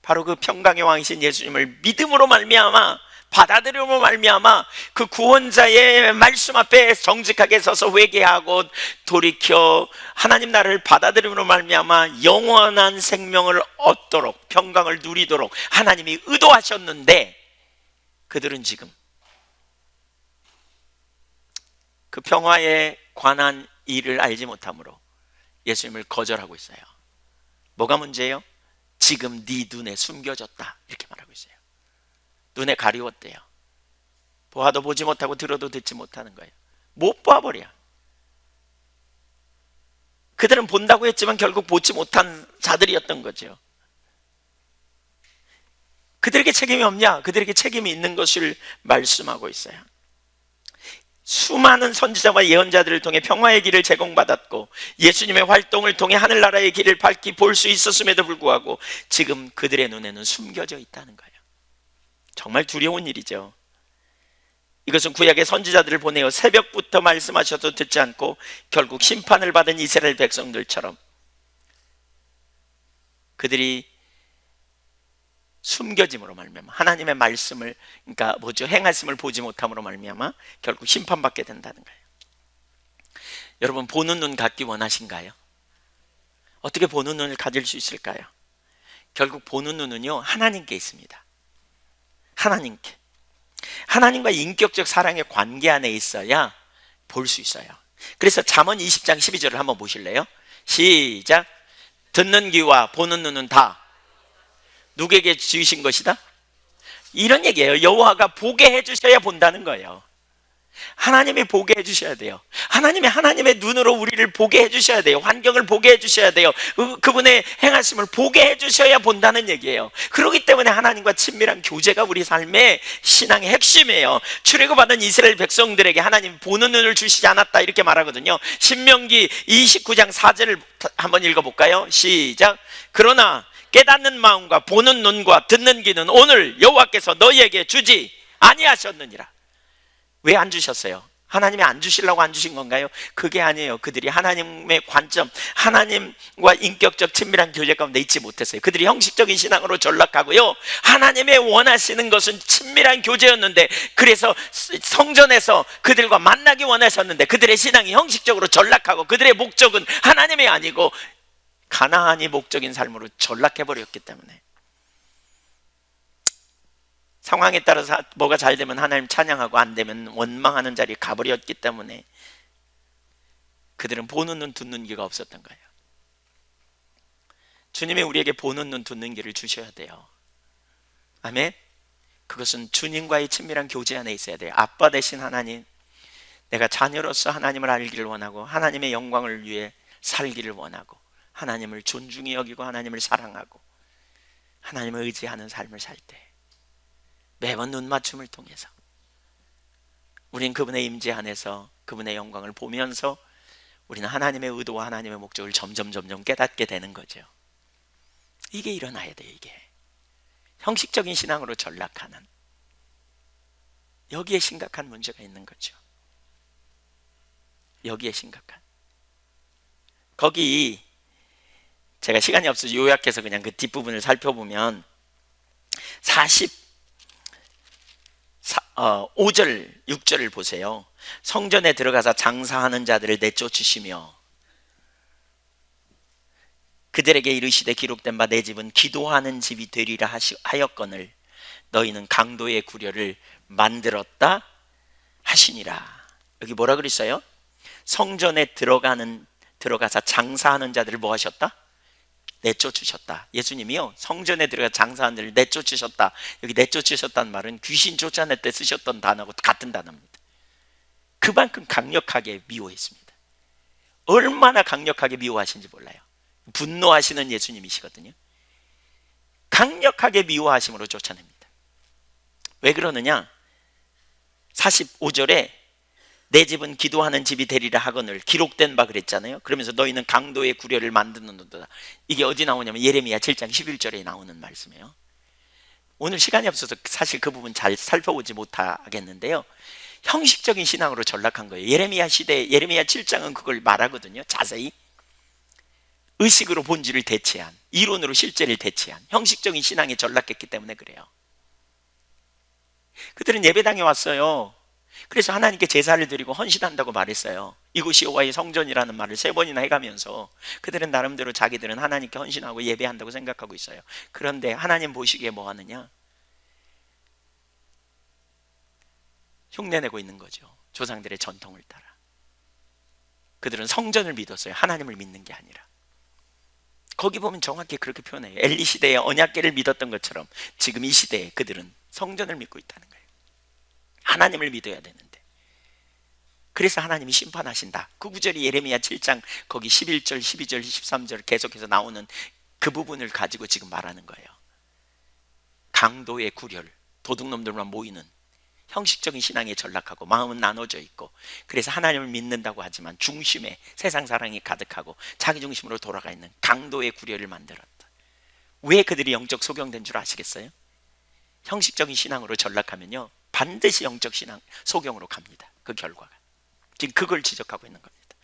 바로 그 평강의 왕이신 예수님을 믿음으로 말미암아, 받아들임으로 말미암아 그 구원자의 말씀 앞에 정직하게 서서 회개하고 돌이켜 하나님 나라를 받아들임으로 말미암아 영원한 생명을 얻도록, 평강을 누리도록 하나님이 의도하셨는데, 그들은 지금 그 평화에 관한 일을 알지 못함으로 예수님을 거절하고 있어요. 뭐가 문제예요? 지금 네 눈에 숨겨졌다, 이렇게 말하고 있어요. 눈에 가리웠대요. 보아도 보지 못하고 들어도 듣지 못하는 거예요. 못 봐버려. 그들은 본다고 했지만 결국 보지 못한 자들이었던 거죠. 그들에게 책임이 없냐? 그들에게 책임이 있는 것을 말씀하고 있어요. 수많은 선지자와 예언자들을 통해 평화의 길을 제공받았고 예수님의 활동을 통해 하늘나라의 길을 밝히 볼 수 있었음에도 불구하고 지금 그들의 눈에는 숨겨져 있다는 거예요. 정말 두려운 일이죠. 이것은 구약의 선지자들을 보내어 새벽부터 말씀하셔도 듣지 않고 결국 심판을 받은 이스라엘 백성들처럼 그들이 숨겨짐으로 말미암아 하나님의 말씀을, 그러니까 행하심을 보지 못함으로 말미암아 결국 심판받게 된다는 거예요. 여러분, 보는 눈 갖기 원하신가요? 어떻게 보는 눈을 가질 수 있을까요? 결국 보는 눈은요, 하나님께 있습니다. 하나님께. 하나님과 인격적 사랑의 관계 안에 있어야 볼 수 있어요. 그래서 잠언 20장 12절을 한번 보실래요? 시작. 듣는 귀와 보는 눈은 다 누구에게 지으신 것이다? 이런 얘기예요. 여호와가 보게 해주셔야 본다는 거예요. 하나님이 보게 해주셔야 돼요. 하나님의 눈으로 우리를 보게 해주셔야 돼요. 환경을 보게 해주셔야 돼요. 그분의 행하심을 보게 해주셔야 본다는 얘기예요. 그렇기 때문에 하나님과 친밀한 교제가 우리 삶의 신앙의 핵심이에요. 출애굽받은 이스라엘 백성들에게 하나님 보는 눈을 주시지 않았다 이렇게 말하거든요. 신명기 29장 4절을 한번 읽어볼까요? 시작. 그러나 깨닫는 마음과 보는 눈과 듣는 귀는 오늘 여호와께서 너희에게 주지 아니하셨느니라. 왜 안 주셨어요? 하나님이 안 주시려고 안 주신 건가요? 그게 아니에요. 그들이 하나님의 관점, 하나님과 인격적 친밀한 교제 가운데 있지 못했어요. 그들이 형식적인 신앙으로 전락하고요, 하나님의 원하시는 것은 친밀한 교제였는데, 그래서 성전에서 그들과 만나기 원하셨는데 그들의 신앙이 형식적으로 전락하고 그들의 목적은 하나님이 아니고 가나안이 목적인 삶으로 전락해버렸기 때문에, 상황에 따라서 뭐가 잘 되면 하나님 찬양하고 안 되면 원망하는 자리에 가버렸기 때문에 그들은 보는 눈 듣는 귀가 없었던 거예요. 주님이 우리에게 보는 눈 듣는 귀를 주셔야 돼요. 아멘. 그것은 주님과의 친밀한 교제 안에 있어야 돼요. 아빠 되신 하나님, 내가 자녀로서 하나님을 알기를 원하고 하나님의 영광을 위해 살기를 원하고 하나님을 존중히 여기고 하나님을 사랑하고 하나님을 의지하는 삶을 살 때 매번 눈맞춤을 통해서 우린 그분의 임재 안에서 그분의 영광을 보면서 우리는 하나님의 의도와 하나님의 목적을 점점 깨닫게 되는 거죠. 이게 일어나야 돼요. 이게 형식적인 신앙으로 전락하는, 여기에 심각한 문제가 있는 거죠. 여기에 심각한, 거기 제가 시간이 없어서 요약해서 그냥 그 뒷부분을 살펴보면 5절 6절을 보세요. 성전에 들어가서 장사하는 자들을 내쫓으시며 그들에게 이르시되 기록된 바 내 집은 기도하는 집이 되리라 하였거늘 너희는 강도의 구려를 만들었다 하시니라. 여기 뭐라 그랬어요? 성전에 들어가서 장사하는 자들을 뭐 하셨다? 내쫓으셨다. 예수님이요, 성전에 들어가 장사하는 자를 내쫓으셨다. 여기 내쫓으셨다는 말은 귀신 쫓아낼 때 쓰셨던 단어하고 같은 단어입니다. 그만큼 강력하게 미워했습니다. 얼마나 강력하게 미워하신지 몰라요. 분노하시는 예수님이시거든요. 강력하게 미워하심으로 쫓아냅니다. 왜 그러느냐? 45절에 내 집은 기도하는 집이 되리라 하거늘 기록된 바 그랬잖아요. 그러면서 너희는 강도의 구려를 만드는도다. 이게 어디 나오냐면 예레미야 7장 11절에 나오는 말씀이에요. 오늘 시간이 없어서 사실 그 부분 잘 살펴보지 못하겠는데요, 형식적인 신앙으로 전락한 거예요. 예레미야 시대, 예레미야 7장은 그걸 말하거든요. 자세히 의식으로 본질을 대체한, 이론으로 실제를 대체한 형식적인 신앙에 전락했기 때문에 그래요. 그들은 예배당에 왔어요. 그래서 하나님께 제사를 드리고 헌신한다고 말했어요. 이곳이 여호와의 성전이라는 말을 3번이나 해가면서 그들은 나름대로 자기들은 하나님께 헌신하고 예배한다고 생각하고 있어요. 그런데 하나님 보시기에 뭐 하느냐? 흉내내고 있는 거죠. 조상들의 전통을 따라. 그들은 성전을 믿었어요. 하나님을 믿는 게 아니라. 거기 보면 정확히 그렇게 표현해요. 엘리 시대에 언약궤를 믿었던 것처럼 지금 이 시대에 그들은 성전을 믿고 있다는 거예요. 하나님을 믿어야 되는데. 그래서 하나님이 심판하신다. 그 구절이 예레미야 7장 거기 11절, 12절, 13절 계속해서 나오는 그 부분을 가지고 지금 말하는 거예요. 강도의 구렬, 도둑놈들만 모이는 형식적인 신앙에 전락하고 마음은 나눠져 있고, 그래서 하나님을 믿는다고 하지만 중심에 세상 사랑이 가득하고 자기 중심으로 돌아가 있는 강도의 구렬을 만들었다. 왜 그들이 영적 소경된 줄 아시겠어요? 형식적인 신앙으로 전락하면요 반드시 영적 신앙 소경으로 갑니다. 그 결과가 지금 그걸 지적하고 있는 겁니다.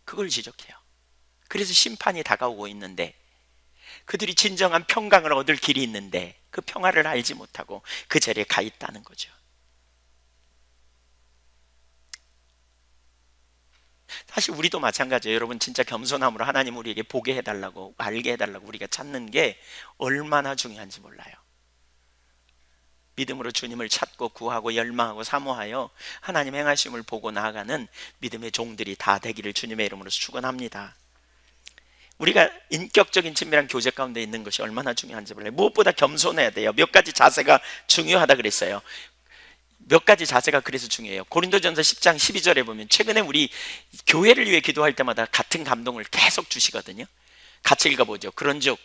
그걸 지적해요. 그래서 심판이 다가오고 있는데 그들이 진정한 평강을 얻을 길이 있는데 그 평화를 알지 못하고 그 자리에 가 있다는 거죠. 사실 우리도 마찬가지예요. 여러분, 진짜 겸손함으로 하나님 우리에게 보게 해달라고, 알게 해달라고 우리가 찾는 게 얼마나 중요한지 몰라요. 믿음으로 주님을 찾고 구하고 열망하고 사모하여 하나님 행하심을 보고 나아가는 믿음의 종들이 다 되기를 주님의 이름으로 축원합니다. 우리가 인격적인 친밀한 교제 가운데 있는 것이 얼마나 중요한지 몰라요. 무엇보다 겸손해야 돼요. 몇 가지 자세가 중요하다 그랬어요. 몇 가지 자세가 그래서 중요해요. 고린도전서 10장 12절에 보면 최근에 우리 교회를 위해 기도할 때마다 같은 감동을 계속 주시거든요. 같이 읽어보죠. 그런즉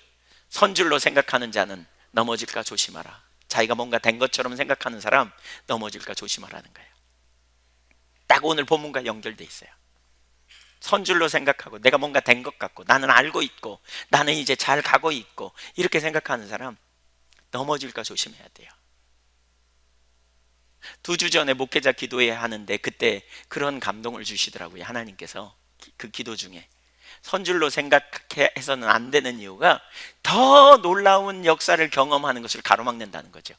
선줄로 생각하는 자는 넘어질까 조심하라. 자기가 뭔가 된 것처럼 생각하는 사람 넘어질까 조심하라는 거예요. 딱 오늘 본문과 연결돼 있어요. 선줄로 생각하고 내가 뭔가 된 것 같고 나는 알고 있고 나는 이제 잘 가고 있고 이렇게 생각하는 사람 넘어질까 조심해야 돼요. 2주 전에 목회자 기도회 하는데 그때 그런 감동을 주시더라고요. 하나님께서 그 기도 중에 선줄로 생각해서는 안 되는 이유가 더 놀라운 역사를 경험하는 것을 가로막는다는 거죠.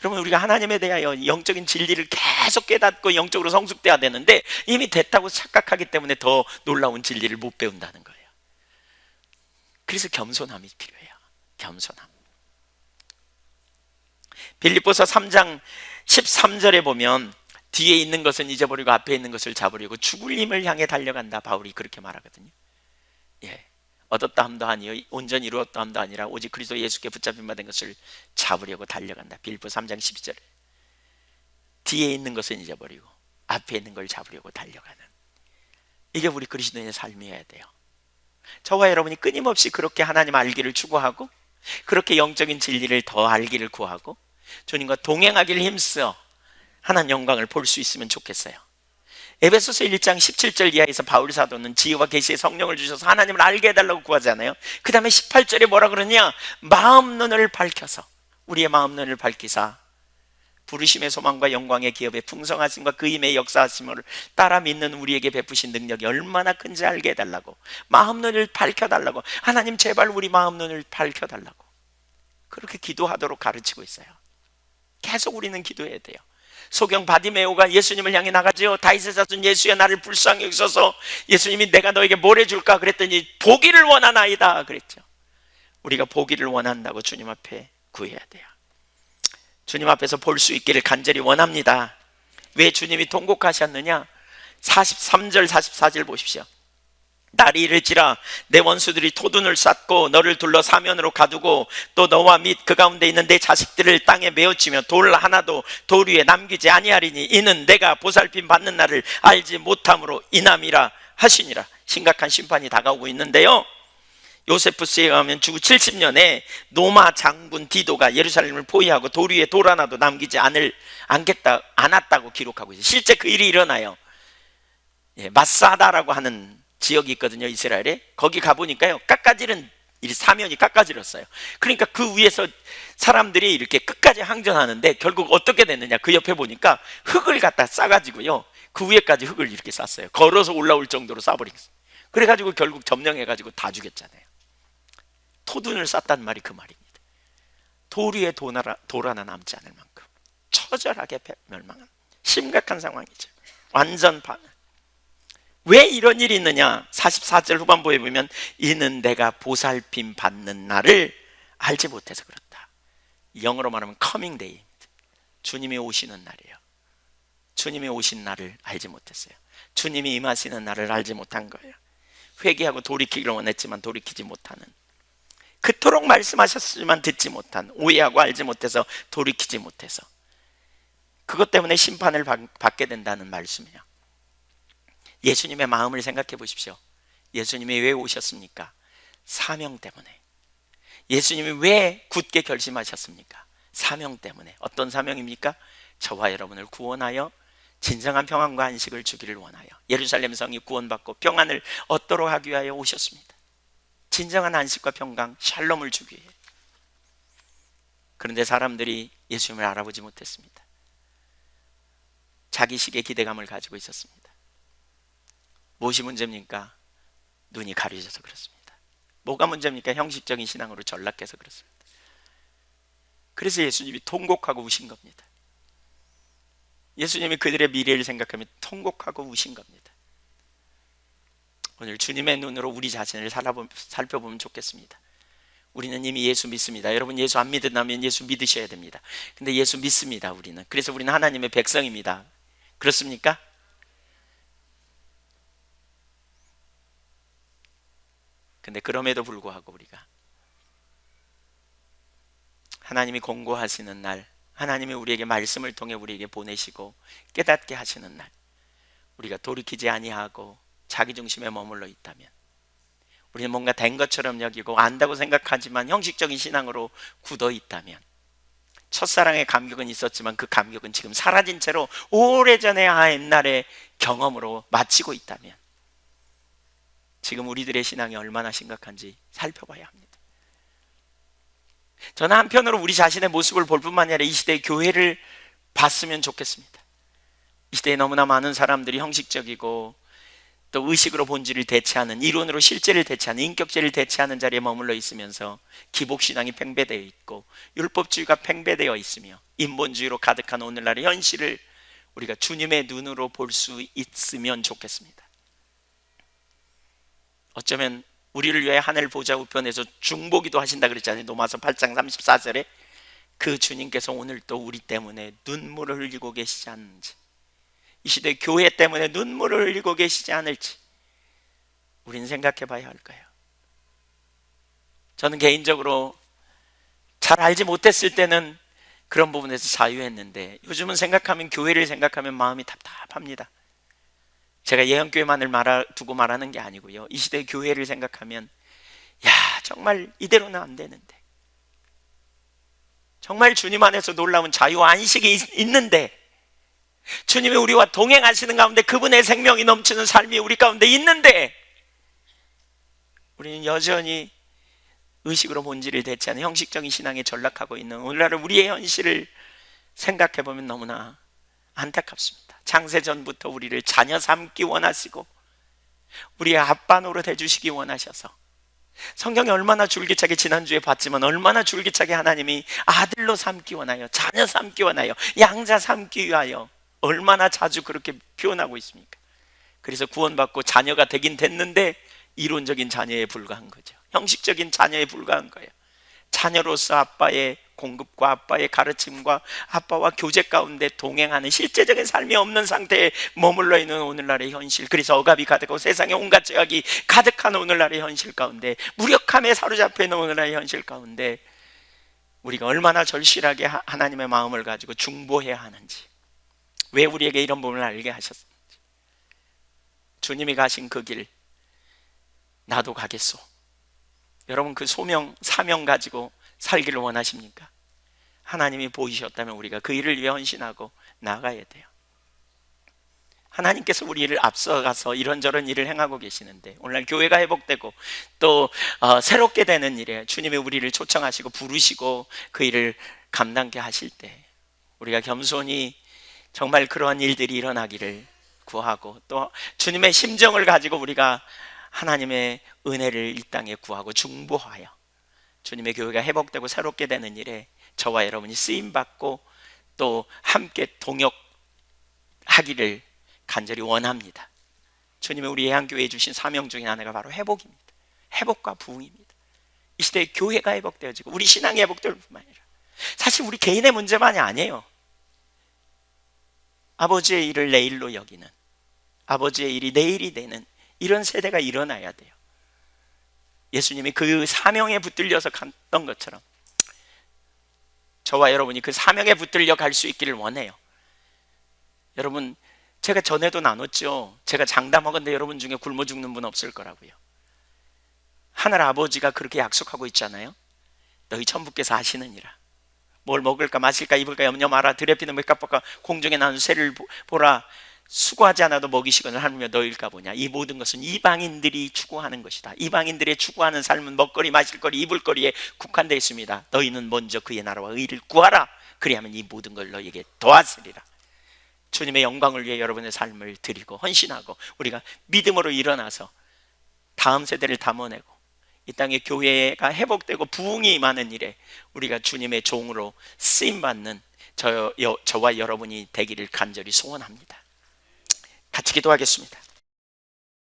여러분, 우리가 하나님에 대하여 영적인 진리를 계속 깨닫고 영적으로 성숙돼야 되는데 이미 됐다고 착각하기 때문에 더 놀라운 진리를 못 배운다는 거예요. 그래서 겸손함이 필요해요. 겸손함. 빌립보서 3장 13절에 보면 뒤에 있는 것은 잊어버리고 앞에 있는 것을 잡으려고 죽을 힘을 향해 달려간다. 바울이 그렇게 말하거든요. 예, 얻었다 함도 아니요 온전히 이루었다 함도 아니라 오직 그리스도 예수께 붙잡힌 바 된 것을 잡으려고 달려간다. 빌립보 3장 12절에 뒤에 있는 것은 잊어버리고 앞에 있는 걸 잡으려고 달려가는, 이게 우리 그리스도인의 삶이어야 돼요. 저와 여러분이 끊임없이 그렇게 하나님 알기를 추구하고 그렇게 영적인 진리를 더 알기를 구하고 주님과 동행하기를 힘써 하나님 영광을 볼 수 있으면 좋겠어요. 에베소서 1장 17절 이하에서 바울 사도는 지혜와 계시의 성령을 주셔서 하나님을 알게 해달라고 구하잖아요. 그 다음에 18절에 뭐라 그러냐, 마음 눈을 밝혀서 우리의 마음 눈을 밝히사 부르심의 소망과 영광의 기업의 풍성하심과 그 힘의 역사하심을 따라 믿는 우리에게 베푸신 능력이 얼마나 큰지 알게 해달라고, 마음 눈을 밝혀달라고, 하나님 제발 우리 마음 눈을 밝혀달라고 그렇게 기도하도록 가르치고 있어요. 계속 우리는 기도해야 돼요. 소경 바디메오가 예수님을 향해 나가죠. 다윗의 자손 예수여 나를 불쌍히 여기소서. 예수님이 내가 너에게 뭘 해줄까 그랬더니 보기를 원하나이다 그랬죠. 우리가 보기를 원한다고 주님 앞에 구해야 돼요. 주님 앞에서 볼 수 있기를 간절히 원합니다. 왜 주님이 통곡하셨느냐? 43절 44절 보십시오. 날이 이를지라 내 원수들이 토둔을 쌓고 너를 둘러 사면으로 가두고 또 너와 및 그 가운데 있는 내 자식들을 땅에 메어치며 돌 하나도 돌 위에 남기지 아니하리니 이는 내가 보살핌 받는 날을 알지 못함으로 인함이라 하시니라. 심각한 심판이 다가오고 있는데요, 요세푸스에 의하면 주후 70년에 노마 장군 디도가 예루살렘을 포위하고 돌 위에 돌 하나도 남기지 않았다고 기록하고 있어요. 실제 그 일이 일어나요. 마사다라고 하는 지역이 있거든요, 이스라엘에. 거기 가보니까요, 깎아지른 사면이 깎아지렸어요. 그러니까 그 위에서 사람들이 이렇게 끝까지 항전하는데 결국 어떻게 됐느냐, 그 옆에 보니까 흙을 갖다 싸가지고요 그 위에까지 흙을 이렇게 쌌어요. 걸어서 올라올 정도로 싸버리겠어요. 그래가지고 결국 점령해가지고 다 죽였잖아요. 토둔을 쌌단 말이 그 말입니다. 돌 위에 돌 하나 남지 않을 만큼 처절하게 멸망한 심각한 상황이죠. 완전 파멸. 왜 이런 일이 있느냐? 44절 후반부에 보면 이는 내가 보살핌 받는 날을 알지 못해서 그렇다. 영어로 말하면 coming day, 주님이 오시는 날이에요. 주님이 오신 날을 알지 못했어요. 주님이 임하시는 날을 알지 못한 거예요. 회개하고 돌이키기를 원했지만 돌이키지 못하는, 그토록 말씀하셨지만 듣지 못한, 오해하고 알지 못해서 돌이키지 못해서 그것 때문에 심판을 받게 된다는 말씀이에요. 예수님의 마음을 생각해 보십시오. 예수님이 왜 오셨습니까? 사명 때문에. 예수님이 왜 굳게 결심하셨습니까? 사명 때문에. 어떤 사명입니까? 저와 여러분을 구원하여 진정한 평안과 안식을 주기를 원하여 예루살렘 성이 구원받고 평안을 얻도록 하기 위하여 오셨습니다. 진정한 안식과 평강, 샬롬을 주기 위해. 그런데 사람들이 예수님을 알아보지 못했습니다. 자기식의 기대감을 가지고 있었습니다. 무엇이 문제입니까? 눈이 가려져서 그렇습니다. 뭐가 문제입니까? 형식적인 신앙으로 전락해서 그렇습니다. 그래서 예수님이 통곡하고 우신 겁니다. 예수님이 그들의 미래를 생각하며 통곡하고 우신 겁니다. 오늘 주님의 눈으로 우리 자신을 살펴보면 좋겠습니다. 우리는 이미 예수 믿습니다. 여러분, 예수 안 믿는다면 예수 믿으셔야 됩니다. 근데 예수 믿습니다, 우리는. 그래서 우리는 하나님의 백성입니다. 그렇습니까? 근데 그럼에도 불구하고 우리가 하나님이 공고하시는 날, 하나님이 우리에게 말씀을 통해 우리에게 보내시고 깨닫게 하시는 날, 우리가 돌이키지 아니하고 자기 중심에 머물러 있다면, 우리는 뭔가 된 것처럼 여기고 안다고 생각하지만 형식적인 신앙으로 굳어 있다면, 첫사랑의 감격은 있었지만 그 감격은 지금 사라진 채로 오래전에 옛날의 경험으로 마치고 있다면, 지금 우리들의 신앙이 얼마나 심각한지 살펴봐야 합니다. 저는 한편으로 우리 자신의 모습을 볼 뿐만 아니라 이 시대의 교회를 봤으면 좋겠습니다. 이 시대에 너무나 많은 사람들이 형식적이고 또 의식으로 본질을 대체하는, 이론으로 실제를 대체하는, 인격제를 대체하는 자리에 머물러 있으면서 기복신앙이 팽배되어 있고 율법주의가 팽배되어 있으며 인본주의로 가득한 오늘날의 현실을 우리가 주님의 눈으로 볼 수 있으면 좋겠습니다. 어쩌면 우리를 위해 하늘 보좌 우편에서 중보기도 하신다 그랬잖아요. 로마서 8장 34절에 그 주님께서 오늘 또 우리 때문에 눈물을 흘리고 계시지 않는지, 이 시대 교회 때문에 눈물을 흘리고 계시지 않을지 우리는 생각해 봐야 할 거예요. 저는 개인적으로 잘 알지 못했을 때는 그런 부분에서 자유했는데, 요즘은 생각하면, 교회를 생각하면 마음이 답답합니다. 제가 예언교회만을 두고 말하는 게 아니고요, 이 시대의 교회를 생각하면 야, 정말 이대로는 안 되는데, 정말 주님 안에서 놀라운 자유와 안식이 있는데, 주님이 우리와 동행하시는 가운데 그분의 생명이 넘치는 삶이 우리 가운데 있는데, 우리는 여전히 의식으로 본질을 대체하는 형식적인 신앙에 전락하고 있는 오늘날 우리의 현실을 생각해 보면 너무나 안타깝습니다. 창세전부터 우리를 자녀 삼기 원하시고 우리의 아빠 노릇 해주시기 원하셔서, 성경에 얼마나 줄기차게 지난주에 봤지만 얼마나 줄기차게 하나님이 아들로 삼기 원하여, 자녀 삼기 원하여, 양자 삼기 위하여 얼마나 자주 그렇게 표현하고 있습니까? 그래서 구원받고 자녀가 되긴 됐는데 이론적인 자녀에 불과한 거죠. 형식적인 자녀에 불과한 거예요. 자녀로서 아빠의 공급과 아빠의 가르침과 아빠와 교제 가운데 동행하는 실제적인 삶이 없는 상태에 머물러 있는 오늘날의 현실, 그래서 억압이 가득하고 세상에 온갖 죄악이 가득한 오늘날의 현실 가운데, 무력함에 사로잡혀 있는 오늘날의 현실 가운데 우리가 얼마나 절실하게 하나님의 마음을 가지고 중보해야 하는지, 왜 우리에게 이런 부분을 알게 하셨는지, 주님이 가신 그 길 나도 가겠소. 여러분, 그 소명, 사명 가지고 살기를 원하십니까? 하나님이 보이셨다면 우리가 그 일을 위해 헌신하고 나가야 돼요. 하나님께서 우리를 앞서가서 이런저런 일을 행하고 계시는데, 오늘날 교회가 회복되고 또 새롭게 되는 일에 주님이 우리를 초청하시고 부르시고 그 일을 감당케 하실 때, 우리가 겸손히 정말 그러한 일들이 일어나기를 구하고, 또 주님의 심정을 가지고 우리가 하나님의 은혜를 이 땅에 구하고 중보하여 주님의 교회가 회복되고 새롭게 되는 일에 저와 여러분이 쓰임받고 또 함께 동역하기를 간절히 원합니다. 주님이 우리 예한교회에 주신 사명 중에 하나가 바로 회복입니다. 회복과 부흥입니다. 이 시대에 교회가 회복되어지고 우리 신앙이 회복될 뿐만 아니라, 사실 우리 개인의 문제만이 아니에요. 아버지의 일을 내일로 여기는, 아버지의 일이 내일이 되는 이런 세대가 일어나야 돼요. 예수님이 그 사명에 붙들려서 갔던 것처럼 저와 여러분이 그 사명에 붙들려 갈 수 있기를 원해요. 여러분, 제가 전에도 나눴죠. 제가 장담하건대 여러분 중에 굶어 죽는 분 없을 거라고요. 하늘 아버지가 그렇게 약속하고 있잖아요. 너희 천부께서 하시느니라. 뭘 먹을까 마실까 입을까 염려 마라. 들에 피는 맥값과 공중에 나는 새를 보라. 수고하지 않아도 먹이시거늘 하느며 너희일까 보냐. 이 모든 것은 이방인들이 추구하는 것이다. 이방인들의 추구하는 삶은 먹거리 마실거리 입을거리에 국한되어 있습니다. 너희는 먼저 그의 나라와 의를 구하라. 그리하면 이 모든 걸 너희에게 더하시리라. 주님의 영광을 위해 여러분의 삶을 드리고 헌신하고 우리가 믿음으로 일어나서 다음 세대를 담아내고 이 땅의 교회가 회복되고 부흥이 임하는 일에 우리가 주님의 종으로 쓰임받는 저와 여러분이 되기를 간절히 소원합니다. 같이 기도하겠습니다.